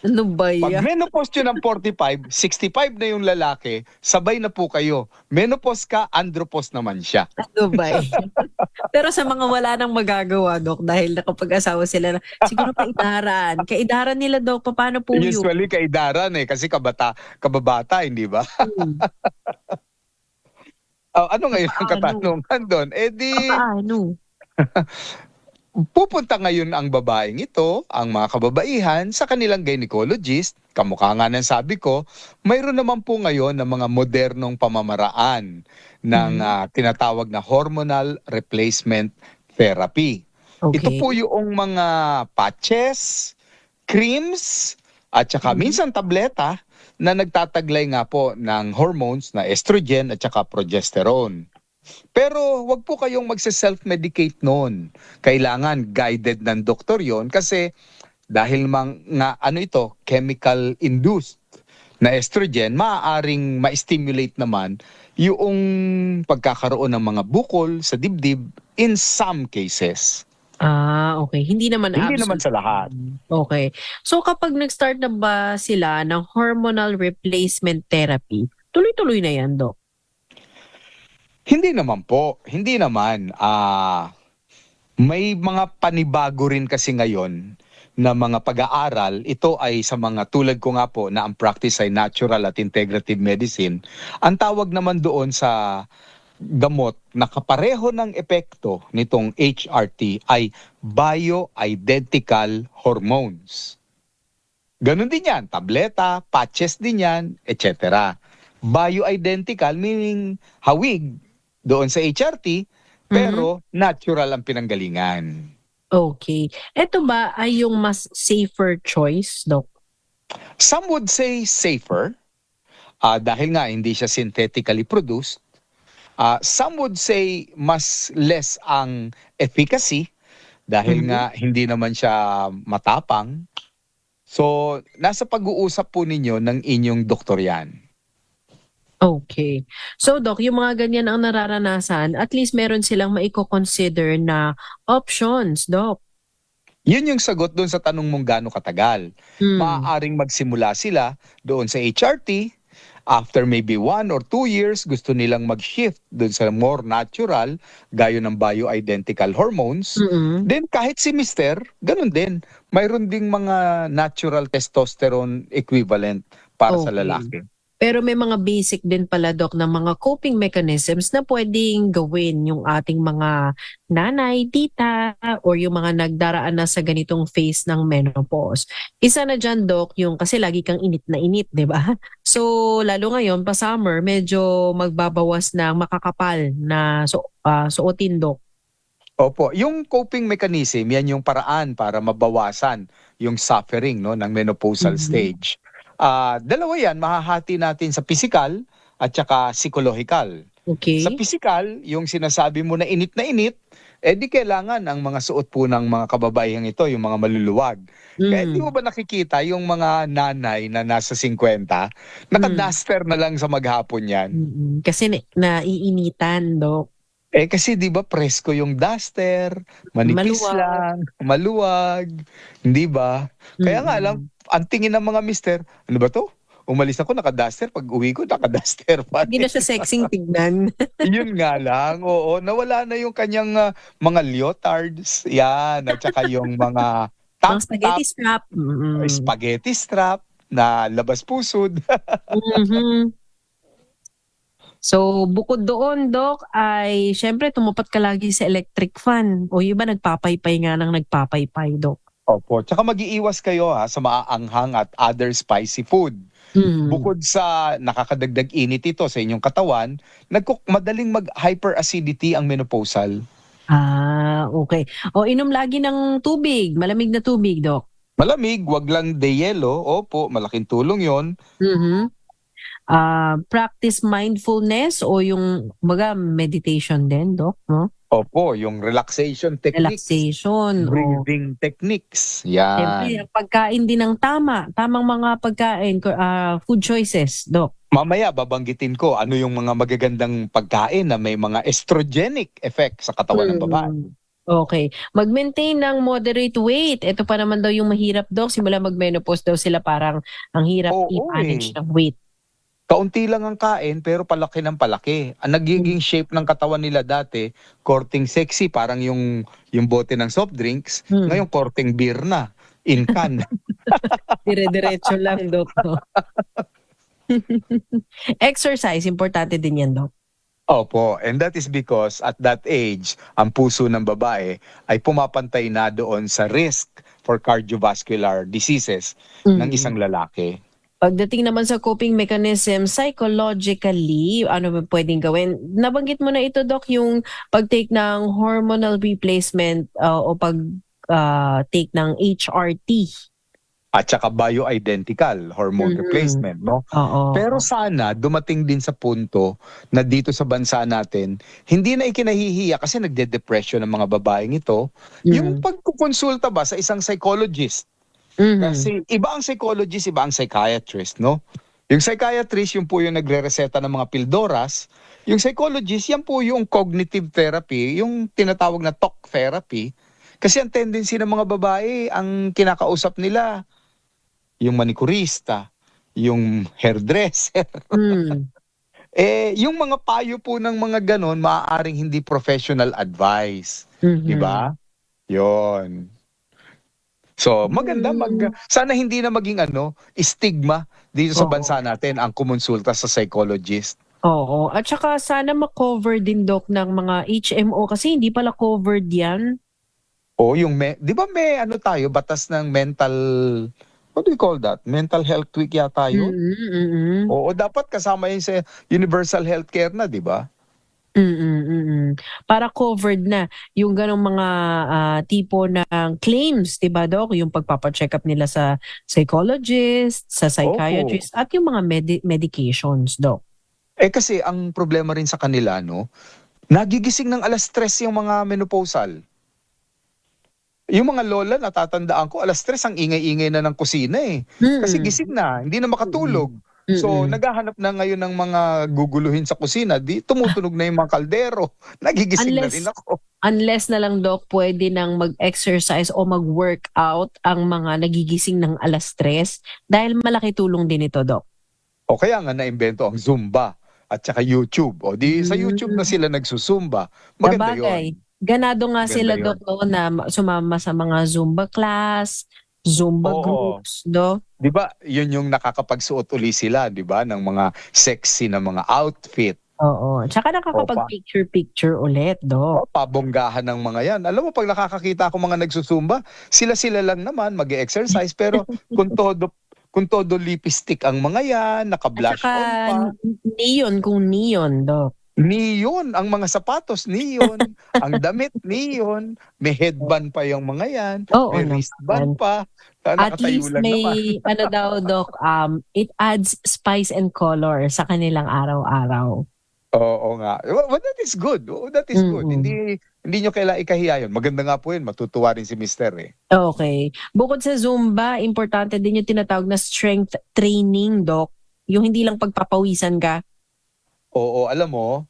Ano ba yan? Pag menopause nyo ng 45, 65 na yung lalaki, sabay na po kayo. Menopause ka, andropause naman siya. Ano ba yan? Pero sa mga wala nang magagawa, Dok, dahil nakapag-asawa sila, siguro kaidaran. Kaidaran nila, Dok, paano po yun? Usually kaidaran kasi kababata, hindi ba? Ano ngayon ang katanungan doon? Paano? Pupunta ngayon ang babaeng ito, ang mga kababaihan, sa kanilang gynecologist. Kamukha nga ng sabi ko, mayroon naman po ngayon ng mga modernong pamamaraan ng tinatawag na hormonal replacement therapy. Okay. Ito po yung mga patches, creams, at saka minsan tableta na nagtataglay nga po ng hormones na estrogen at saka progesterone. Pero wag po kayong magse-self-medicate noon. Kailangan guided ng doktor yon kasi dahil ito, chemical induced na estrogen, maaaring ma-stimulate naman yung pagkakaroon ng mga bukol sa dibdib in some cases. Okay. Hindi naman sa lahat. Okay. So kapag nag-start na ba sila ng hormonal replacement therapy, tuloy-tuloy na yan, Dok? Hindi naman po. Hindi naman. May mga panibago rin kasi ngayon na mga pag-aaral. Ito ay sa mga tulad ko nga po na ang practice ay natural at integrative medicine. Ang tawag naman doon sa gamot na kapareho ng epekto nitong HRT ay bioidentical hormones. Ganon din yan, tableta, patches din yan, etc. Bioidentical meaning hawig doon sa HRT, pero natural ang pinanggalingan. Okay. Ito ba ay yung mas safer choice, Doc? Some would say safer, dahil nga hindi siya synthetically produced. Some would say mas less ang efficacy, dahil nga hindi naman siya matapang. So, nasa pag-uusap po ninyo ng inyong doktor yan. Okay. So, Doc, yung mga ganyan ang nararanasan, at least meron silang maiko-consider na options, Doc. Yun yung sagot doon sa tanong mong gaano katagal. Maaaring magsimula sila doon sa HRT. After maybe 1 or 2 years, gusto nilang mag-shift doon sa more natural, gaya ng bioidentical hormones. Then kahit si Mister, ganun din. Mayroon ding mga natural testosterone equivalent para sa lalaki. Pero may mga basic din pala, Doc, ng mga coping mechanisms na pwedeng gawin yung ating mga nanay, tita, or yung mga nagdaraan na sa ganitong phase ng menopause. Isa na dyan, Doc, yung kasi lagi kang init na init, di ba? So, lalo ngayon, pa summer, medyo magbabawas ng makakapal na suotin, Doc. Opo, yung coping mechanism, yan yung paraan para mabawasan yung suffering, no, ng menopausal stage. Dalawa yan, mahahati natin sa physical at saka psychological. Okay. Sa physical, yung sinasabi mo na init, di kailangan ang mga suot po ng mga kababaihang ito, yung mga maluluwag. Kaya di mo ba nakikita yung mga nanay na nasa 50, naka-duster na lang sa maghapon yan? Kasi naiinitan, Doc. Kasi di ba presko yung duster, manipis lang, maluwag, hindi ba? Kaya nga lang, ang tingin ng mga mister, ano ba to? Umalis ako, naka-duster. Pag uwi ko, naka-duster pa. Hindi na siya sexing tignan. Yun nga lang, oo. Nawala na yung kanyang mga leotards, yan, at saka yung mga top, spaghetti strap. Spaghetti strap na labas pusod. So, bukod doon, Doc, ay syempre tumupat ka lagi sa electric fan. O iba nagpapaypay nga ng nagpapaypay, Doc. Opo. Tsaka mag-iiwas kayo sa maaanghang at other spicy food. Bukod sa nakakadagdag init ito sa inyong katawan, madaling mag-hyperacidity ang menopausal. Okay. O inom lagi ng tubig, malamig na tubig, Doc. Malamig, wag lang de-yelo. Opo, malaking tulong yon. Practice mindfulness o yung meditation din, Doc, no? Opo, yung relaxation techniques. Breathing techniques. Yan. Siyempre, pagkain din ng tamang mga pagkain, food choices, Doc. Mamaya babanggitin ko ano yung mga magagandang pagkain na may mga estrogenic effect sa katawan ng babae. Okay. Mag-maintain ng moderate weight. Ito pa naman daw yung mahirap, Doc. Simula mag-menopause daw sila parang ang hirap i-manage ng weight. Kaunti lang ang kain pero palaki ng palaki. Ang nagiging shape ng katawan nila dati, korting sexy, parang yung bote ng soft drinks. Ngayon, korting beer na. In can. Dire-diretso lang, Doc. No? Exercise, importante din yan, Doc. Opo, and that is because at that age, ang puso ng babae ay pumapantay na doon sa risk for cardiovascular diseases ng isang lalaki. Pagdating naman sa coping mechanism, psychologically, ano ba pwedeng gawin? Nabanggit mo na ito, Doc, yung pag-take ng hormonal replacement o pag-take ng HRT. At saka bioidentical hormone replacement, no? Pero sana dumating din sa punto na dito sa bansa natin, hindi na ikinahihiya kasi nagde-depression ng mga babaeng ito, yung pagkukonsulta ba sa isang psychologist. Kasi iba ang psychologist, iba ang psychiatrist, no? Yung psychiatrist, yung po yung nagre-reseta ng mga pildoras. Yung psychologist, yan po yung cognitive therapy, yung tinatawag na talk therapy. Kasi ang tendency ng mga babae, ang kinakausap nila, yung manicurista, yung hairdresser. Yung mga payo po ng mga ganon, maaaring hindi professional advice. Diba? Yon. So, maganda sana hindi na maging stigma dito sa bansa natin ang kumonsulta sa psychologist. Oo. At saka sana ma-cover din, Doc, ng mga HMO kasi hindi pala covered yan. O yung, di ba may ano tayo, batas ng mental, what do you call that? Mental health week yata yun? Oo, dapat kasama yun sa universal healthcare na, di ba? Para covered na yung ganong mga tipo ng claims, 'di ba, Doc? Yung pagpapa-check up nila sa psychologist, sa psychiatrist, at yung mga medications, Doc. Kasi ang problema rin sa kanila, no, nagigising ng alas 3 yung mga menopausal. Yung mga lola, natatandaan ko, alas 3 ang ingay-ingay na ng kusina eh. Kasi gising na, hindi na makatulog. So, naghahanap na ngayon ng mga guguluhin sa kusina. Di tumutunog na yung mga kaldero. Nagigising na rin ako. Unless na lang, Doc, pwede nang mag-exercise o mag-workout ang mga nagigising ng alas 3 dahil malaki tulong din ito, Doc. O kaya nga naimbento ang Zumba at saka YouTube. O di sa YouTube na sila nagsusumba. Maganda yun. Ganado nga Maganda sila, yun. Doc, no, na sumama sa mga Zumba class, Zumba groups, do. Di ba, yun yung nakakapagsuot uli sila, di ba, ng mga sexy na mga outfit. Oo. Tsaka nakakapag-picture-picture ulit, do. Pabonggahan ng mga yan. Alam mo, pag nakakakita ako mga nagsusumba, sila-sila lang naman mag-exercise, pero kung todo lipstick ang mga yan, naka-blush on pa. Neon kung neon, do. Neon, ang mga sapatos, neon. Ang damit, neon. May headband pa yung mga yan. May wristband pa. At least may, ano daw, Doc, it adds spice and color sa kanilang araw-araw. Oo nga. Well, that is good. That is good. Hindi nyo kailangan ikahiya yun. Maganda nga po yun. Matutuwa rin si Mister eh. Okay. Bukod sa Zumba, importante din yung tinatawag na strength training, Doc. Yung hindi lang pagpapawisan ka. Oo, alam mo,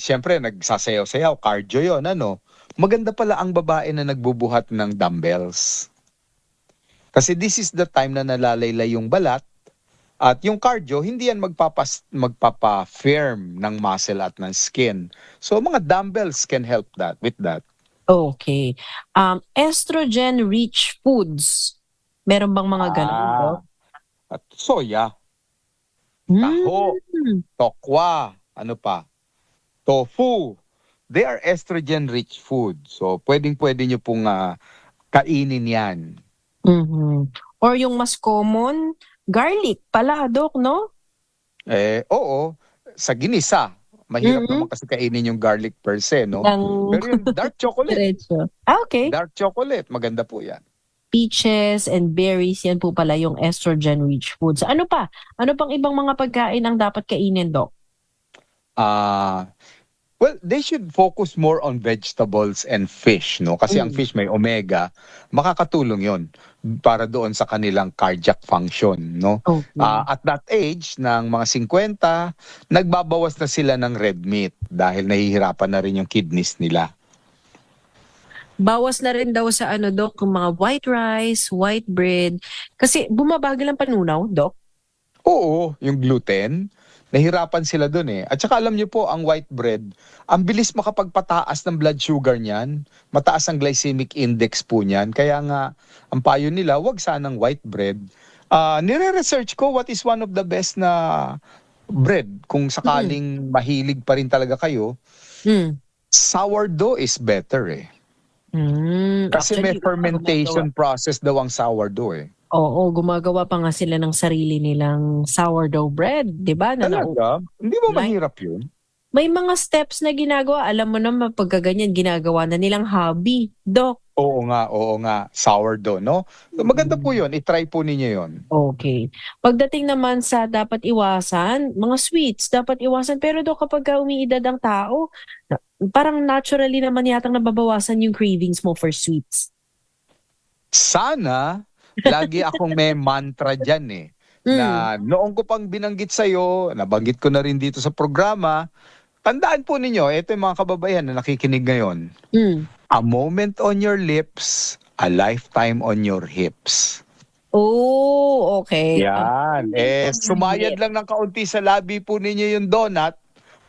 siyempre nagsasayaw-sayaw, cardio yun, ano. Maganda pala ang babae na nagbubuhat ng dumbbells. Kasi this is the time na nalalaylay yung balat at yung cardio, hindi yan magpapa-firm ng muscle at ng skin. So mga dumbbells can help with that. Okay. Estrogen-rich foods. Meron bang mga ganun, Doc? At soya, taho, tokwa, ano pa, tofu. They are estrogen-rich food. So, pwedeng-pwede nyo pong kainin yan. Or yung mas common, garlic pala, Doc, no? Oo. Sa ginisa. Mahirap naman kasi kainin yung garlic per se, no? Pero yung dark chocolate. Okay. Dark chocolate, maganda po yan. Peaches and berries, yan po pala yung estrogen-rich foods. Ano pa? Ano pang ibang mga pagkain ang dapat kainin, Doc? Well, they should focus more on vegetables and fish, no? Kasi ang fish may omega, makakatulong yon para doon sa kanilang cardiac function, no? At that age, ng mga 50, nagbabawas na sila ng red meat dahil nahihirapan na rin yung kidneys nila. Bawas na rin daw sa ano, Doc, yung mga white rice, white bread. Kasi bumabagal ang panunaw, Doc. Oo, yung gluten. Nahirapan sila dun eh. At saka alam niyo po, ang white bread, ang bilis makapagpataas ng blood sugar niyan. Mataas ang glycemic index po niyan. Kaya nga, ang payo nila, wag sanang white bread. Nire-research ko what is one of the best na bread. Kung sakaling mahilig pa rin talaga kayo, sourdough is better eh. Kasi may fermentation process daw ang sourdough eh. Oo, gumagawa pa nga sila ng sarili nilang sourdough bread, di ba? Talaga? Hindi ba mahirap yun? May mga steps na ginagawa. Alam mo naman, pagka ganyan, ginagawa na nilang hobby, Doc. Oo nga. Sourdough, no? Maganda po yun. I-try po ninyo yun. Okay. Pagdating naman sa dapat iwasan, mga sweets, dapat iwasan. Pero Doc, kapag umiidad ang tao, parang naturally naman yatang nababawasan yung cravings mo for sweets. Sana, lagi akong may mantra dyan eh. Na noong ko pang binanggit sa'yo, nabanggit ko na rin dito sa programa, tandaan po ninyo, ito yung mga kababayan na nakikinig ngayon. A moment on your lips, a lifetime on your hips. Oh, okay. Yan. Sumayad lang ng kaunti sa labi po ninyo yung donut,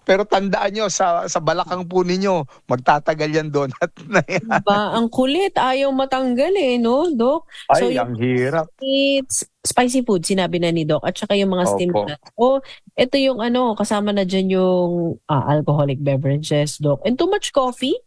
pero tandaan nyo, sa balakang po ninyo, magtatagal yan donut na yan. Ang kulit, ayaw matanggal eh, no, Doc? Ay, ang hirap. Sweets, spicy food, sinabi na ni Doc, at saka yung mga Opo. stimulant. O, ito yung kasama na dyan yung alcoholic beverages, Doc. And too much coffee?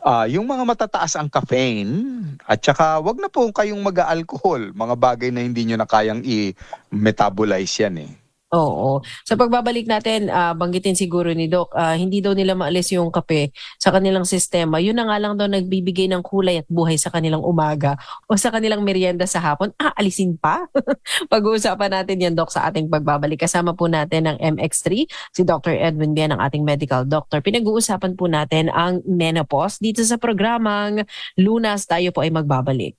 Yung mga matataas ang caffeine at saka wag na po kayong mag-alcohol, mga bagay na hindi nyo na kayang i-metabolize yan eh. Oo. Sa pagbabalik natin, banggitin siguro ni Doc, hindi daw nila maalis yung kape sa kanilang sistema. Yun na nga lang daw nagbibigay ng kulay at buhay sa kanilang umaga o sa kanilang merienda sa hapon. Alisin pa? Pag-uusapan natin yan, Doc, sa ating pagbabalik. Kasama po natin ng MX3, si Dr. Edwin Bien, ang ating medical doctor. Pinag-uusapan po natin ang menopause. Dito sa programang Lunas, tayo po ay magbabalik.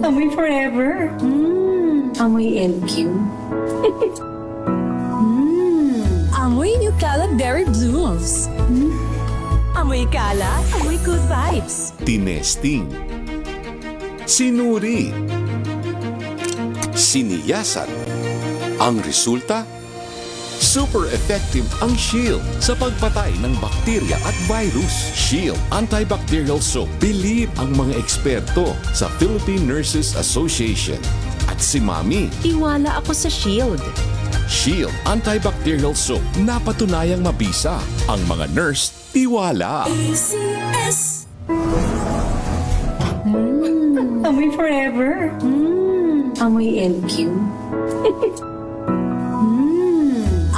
Amoy forever. Amoy LQ. Amoy New Caleb Berry Blooms. Amoy kala, amoy good vibes. Tinesting, sinuri, siniyasan. Ang resulta? Super effective ang Shield sa pagpatay ng bakterya at virus. Shield Antibacterial Soap. Believe ang mga eksperto sa Philippine Nurses Association. At si Mami. Tiwala ako sa Shield. Shield Antibacterial Soap. Napatunayang mabisa. Ang mga nurse, tiwala. ACS. Amoy forever. Amoy LQ.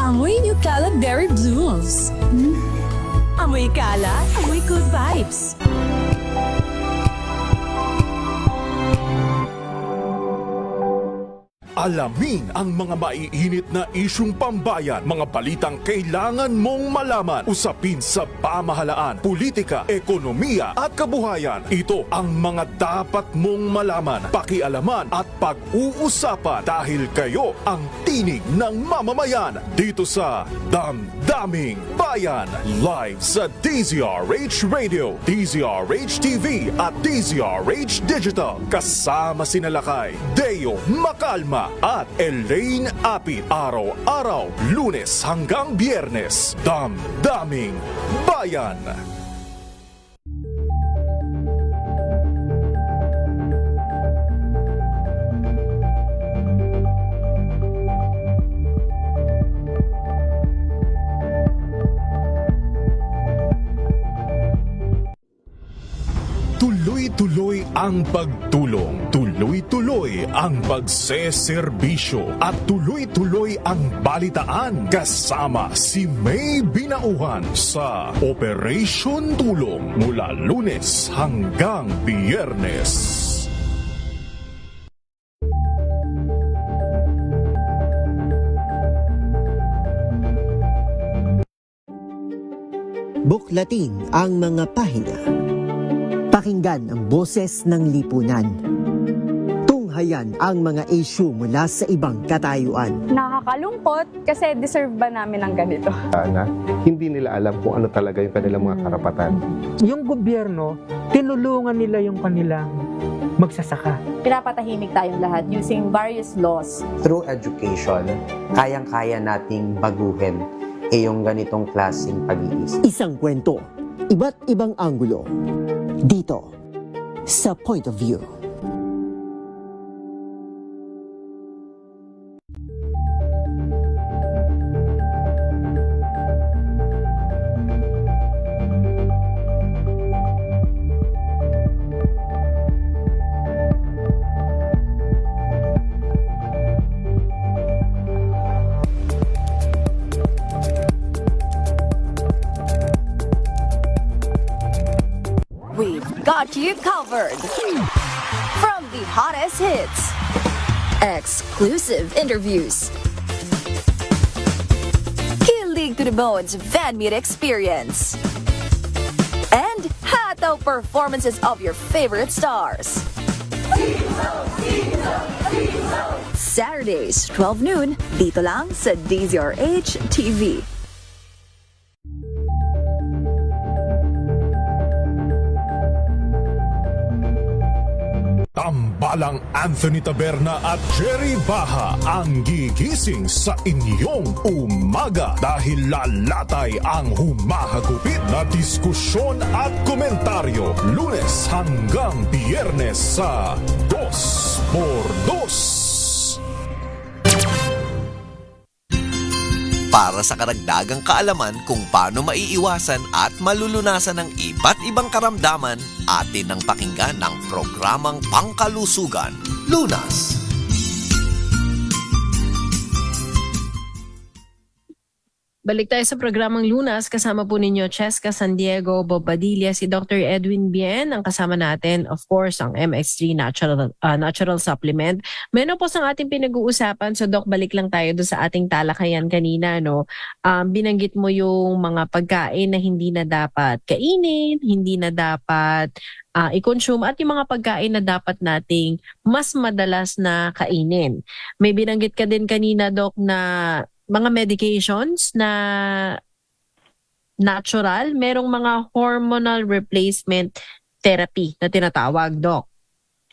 Amoy New Caleb Berry Blooms. Amoy kala, amoy good vibes. Alamin ang mga maiinit na isyung pambayan, mga balitang kailangan mong malaman, usapin sa pamahalaan, politika, ekonomiya at kabuhayan. Ito ang mga dapat mong malaman, pakialaman at pag-uusapan dahil kayo ang tinig ng mamamayan dito sa Damdaming Bayan. Live sa DZRH Radio, DZRH TV at DZRH Digital. Kasama sina Lakay, Deo Macalma at Elaine Apit. Araw-araw, Lunes hanggang Biyernes. Damdaming Bayan. Tuloy-tuloy ang pagtulong, tuloy-tuloy ang pagseserbisyo at tuloy-tuloy ang balitaan kasama si May Binauhan sa Operation Tulong mula Lunes hanggang Biyernes. Buklatin ang mga pahina. Pakinggan ang boses ng lipunan. Tunghayan ang mga issue mula sa ibang katayuan. Nakakalungkot kasi deserve ba namin ng ganito? Na hindi nila alam kung ano talaga yung kanilang mga karapatan. Yung gobyerno, tinulungan nila yung kanilang magsasaka. Pinapatahimik tayong lahat using various laws. Through education, kayang-kaya nating baguhin yung ganitong klaseng pag-iisip. Isang kwento, iba't ibang anggulo. Dito, sa Point of View. Got you covered. From the hottest hits, exclusive interviews, kilig to the bones fan meet experience, and hataw performances of your favorite stars. Saturdays, 12 noon, dito lang sa DZRH TV. Tambalang Anthony Taberna at Jerry Baha ang gigising sa inyong umaga dahil lalatay ang humahagupit na diskusyon at komentaryo Lunes hanggang Biyernes sa 2x2. Para sa karagdagang kaalaman kung paano maiiwasan at malulunasan ng iba't ibang karamdaman, atin ang pakinggan ng programang Pangkalusugan, Lunas. Balik tayo sa programang Lunas. Kasama po ninyo Cheska San Diego, Bobadilla, si Dr. Edwin Bien. Ang kasama natin, of course, ang MX3 natural supplement. Menopause ang ating pinag-uusapan. So Doc, balik lang tayo doon sa ating talakayan kanina. No? Binanggit mo yung mga pagkain na hindi na dapat kainin, hindi na dapat i-consume at yung mga pagkain na dapat nating mas madalas na kainin. May binanggit ka din kanina, Doc, na mga medications na natural, merong mga hormonal replacement therapy na tinatawag, Doc.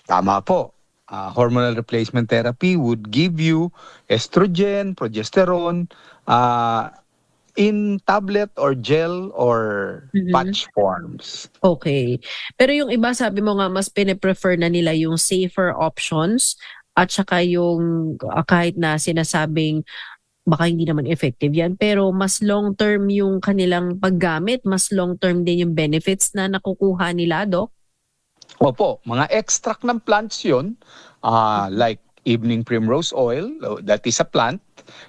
Tama po. Hormonal replacement therapy would give you estrogen, progesterone, in tablet or gel or patch forms. Okay. Pero yung iba, sabi mo nga, mas piniprefer na nila yung safer options at saka yung kahit na sinasabing baka hindi naman effective yan, pero mas long-term yung kanilang paggamit, mas long-term din yung benefits na nakukuha nila, Doc? Opo, mga extract ng plants yun, like evening primrose oil, that is a plant,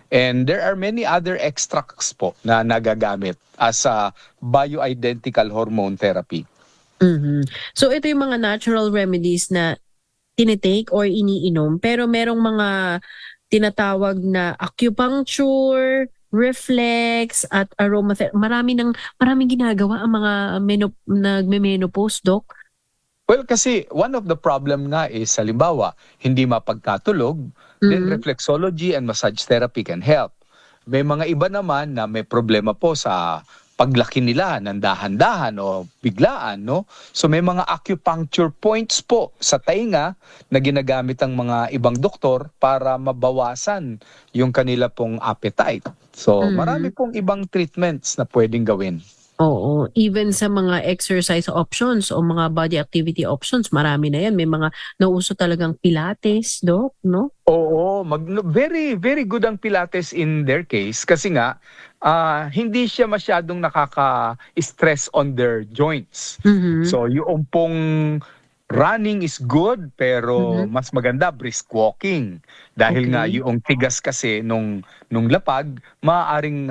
and there are many other extracts po na nagagamit as a bioidentical hormone therapy. So ito yung mga natural remedies na tinitake or iniinom, pero merong mga tinatawag na acupuncture, reflex, at aromatherapy. Maraming ginagawa ang mga nagme-menopause, Doc. Well, kasi one of the problem nga is, halimbawa, hindi mapagkatulog, then reflexology and massage therapy can help. May mga iba naman na may problema po sa paglaki nila ng dahan-dahan o biglaan, no? So may mga acupuncture points po sa tainga na ginagamit ang mga ibang doktor para mabawasan yung kanila pong appetite. So marami pong ibang treatments na pwedeng gawin. Oo, even sa mga exercise options o mga body activity options, marami na yan. May mga nauso talagang pilates, Doc, no? Oo, very, very good ang pilates in their case kasi nga, hindi siya masyadong nakaka-stress on their joints. So yung pong running is good pero mas maganda brisk walking dahil nga yung tigas kasi nung lapag maaaring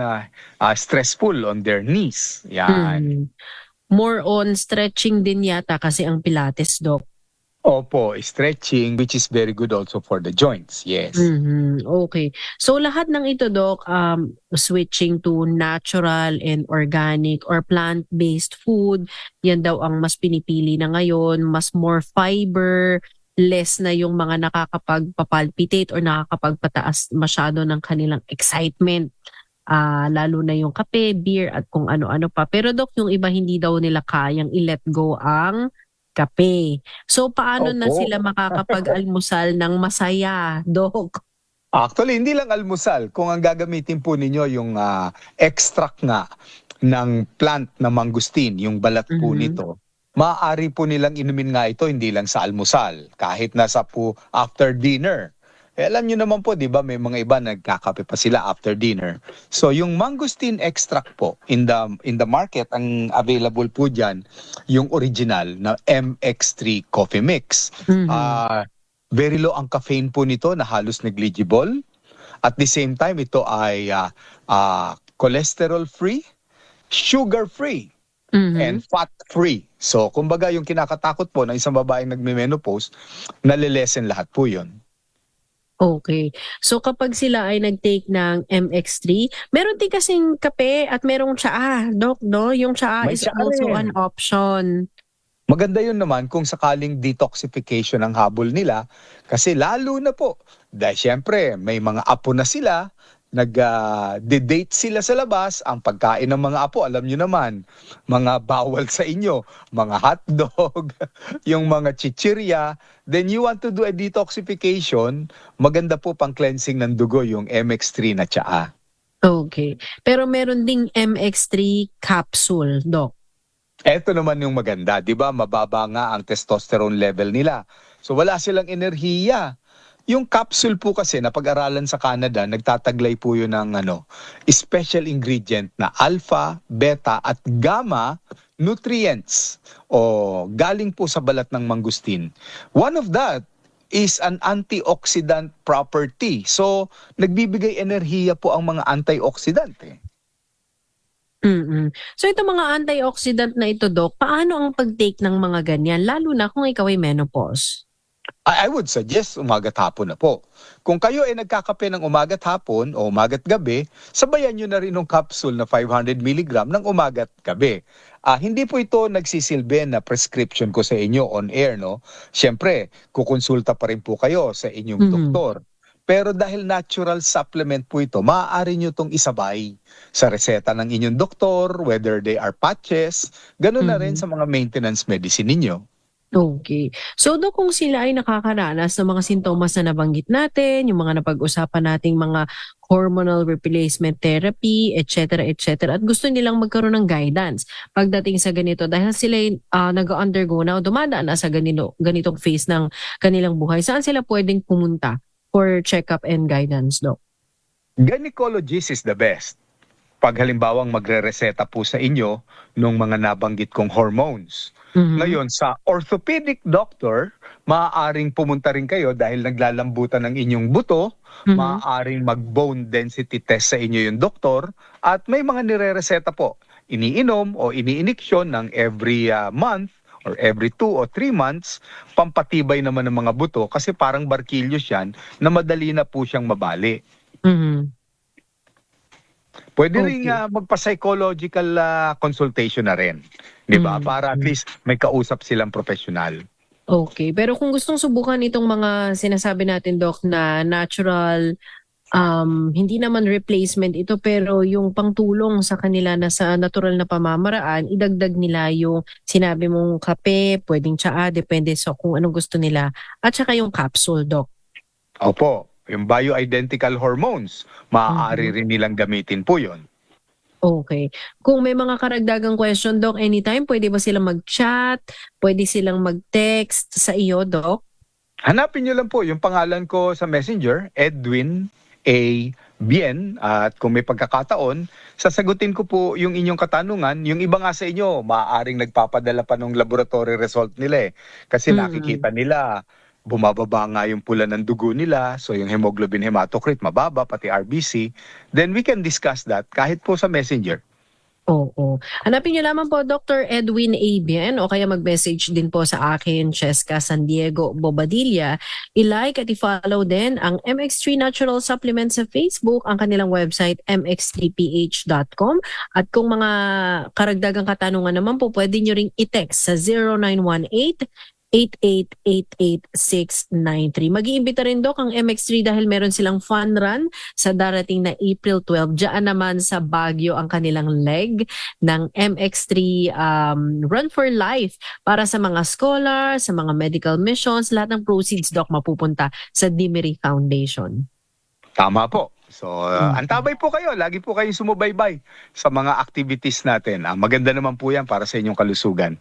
stressful on their knees. Yan. More on stretching din yata kasi ang Pilates, Doc. Opo, stretching which is very good also for the joints. Yes. Okay. So lahat ng ito, Doc, switching to natural and organic or plant-based food, yan daw ang mas pinipili na ngayon, mas more fiber, less na yung mga nakakapagpapalpitate or nakakapagpataas masyado ng kanilang excitement. Lalo na yung kape, beer at kung ano-ano pa. Pero Doc, yung iba hindi daw nila kayang i-let go ang kape. So paano na sila makakapag-almusal ng masaya, Doc? Actually, hindi lang almusal. Kung ang gagamitin po ninyo yung extract nga ng plant na mangustin, yung balat po nito, maaari po nilang inumin nga ito hindi lang sa almusal, kahit nasa po after dinner. Alam nyo naman po, di ba, may mga iba nagkakape pa sila after dinner. So yung mangosteen extract po in the market, ang available po dyan, yung original na MX3 coffee mix. Very low ang caffeine po nito na halos negligible. At the same time, ito ay cholesterol free, sugar free, and fat free. So kumbaga yung kinakatakot po ng isang babaeng nagme-menopause, nalilesen lahat po yun. Okay. So kapag sila ay nag-take ng MX3, meron din kasing kape at merong tsaa, Doc, no? Yung tsaa is also an option. Maganda yun naman kung sakaling detoxification ang habol nila kasi lalo na po dahil syempre may mga apo na sila nag-date sila sa labas, ang pagkain ng mga apo, alam nyo naman, mga bawal sa inyo, mga hotdog, yung mga chichirya, then you want to do a detoxification, maganda po pang cleansing ng dugo yung MX3 na tsaa. Okay. Pero meron ding MX3 capsule, Doc. Eto naman yung maganda, di ba? Mababa nga ang testosterone level nila. So wala silang enerhiya. Yung capsule po kasi na pag-aralan sa Canada, nagtataglay po yun ng special ingredient na alpha, beta at gamma nutrients o galing po sa balat ng mangustin. One of that is an antioxidant property. So nagbibigay enerhiya po ang mga antioxidant eh. So ito mga antioxidant na ito, Doc, paano ang pag-take ng mga ganyan, lalo na kung ikaw ay menopause? I would suggest umaga't hapon na po. Kung kayo ay nagkakape ng umaga't hapon o umaga't gabi, sabayan nyo na rin ng capsule na 500 mg ng umaga't gabi. Hindi po ito nagsisilbi na prescription ko sa inyo on air, no? Siyempre, kukonsulta pa rin po kayo sa inyong doktor. Pero dahil natural supplement po ito, maaari nyo itong isabay sa reseta ng inyong doktor, whether they are patches, ganun na rin sa mga maintenance medicine ninyo. Okay. So, Doc, kung sila ay nakakaranas ng mga sintomas na nabanggit natin, yung mga napag-usapan nating mga hormonal replacement therapy, etc., etc., at gusto nilang magkaroon ng guidance pagdating sa ganito dahil sila nag-undergo na o dumadaan na sa ganitong phase ng kanilang buhay, saan sila pwedeng pumunta for check-up and guidance, Doc? Gynecologist is the best. Pag halimbawang magre-reseta po sa inyo nung mga nabanggit kong hormones. Ngayon, sa orthopedic doctor, maaaring pumunta rin kayo dahil naglalambutan ng inyong buto, maaaring mag-bone density test sa inyo yung doktor, at may mga nire-reseta po. Iniinom o iniiniksyon ng every month or every 2 or 3 months, pampatibay naman ng mga buto kasi parang barkilyos yan na madali na po siyang mabali. Pwede rin magpa-psychological consultation na rin. Di ba? Para at least may kausap silang profesional. Okay. Pero kung gustong subukan itong mga sinasabi natin, Doc, na natural, hindi naman replacement ito, pero yung pangtulong sa kanila na sa natural na pamamaraan, idagdag nila yung sinabi mong kape, pwedeng tsaa, depende sa kung anong gusto nila. At saka yung capsule, Doc. Opo. Yung bioidentical hormones, maaari rin nilang gamitin po yun. Okay. Kung may mga karagdagang question, Doc, anytime, pwede ba silang mag-chat? Pwede silang mag-text sa iyo, Doc? Hanapin nyo lang po yung pangalan ko sa Messenger, Edwin A. Bien. At kung may pagkakataon, sasagutin ko po yung inyong katanungan. Yung iba nga sa inyo, maaaring nagpapadala pa ng laboratory result nila eh. Kasi nakikita nila, bumababa nga yung pula ng dugo nila, so yung hemoglobin hematocrit mababa, pati RBC, then we can discuss that kahit po sa Messenger. Oo. Hanapin niyo lamang po Dr. Edwin A. Bien o kaya mag-message din po sa akin, Cheska San Diego Bobadilla. I-like at i-follow din ang MX3 Natural Supplement sa Facebook, ang kanilang website mx3ph.com. At kung mga karagdagang katanungan naman po, pwede niyo ring i-text sa 0918 8888-693. Mag-iimbita rin, Doc, ang MX3 dahil meron silang fun run sa darating na April 12. Diyan naman sa Baguio ang kanilang leg ng MX3 Run for Life para sa mga scholars, sa mga medical missions. Lahat ng proceeds, Doc, mapupunta sa Dimery Foundation. Tama po. So, antabay po kayo. Lagi po kayong sumubaybay sa mga activities natin. Maganda naman po yan para sa inyong kalusugan.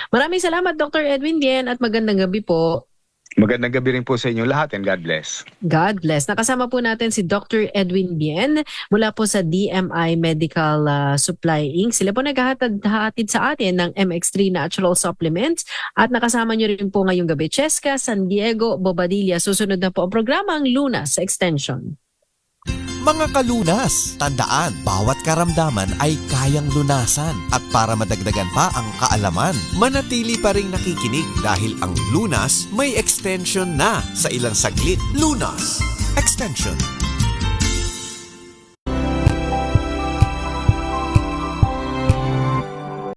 Maraming salamat, Dr. Edwin Bien, at magandang gabi po. Magandang gabi rin po sa inyong lahat and God bless. God bless. Nakasama po natin si Dr. Edwin Bien mula po sa DMI Medical Supply Inc. Sila po naghahatid sa atin ng MX3 Natural Supplements at nakasama nyo rin po ngayong gabi Cheska San Diego Bobadilla. Susunod na po ang programa ang Lunas sa Extension. Mga kalunas, tandaan, bawat karamdaman ay kayang lunasan. At para madagdagan pa ang kaalaman, manatili pa ring nakikinig dahil ang Lunas may extension na sa ilang saglit. Lunas Extension.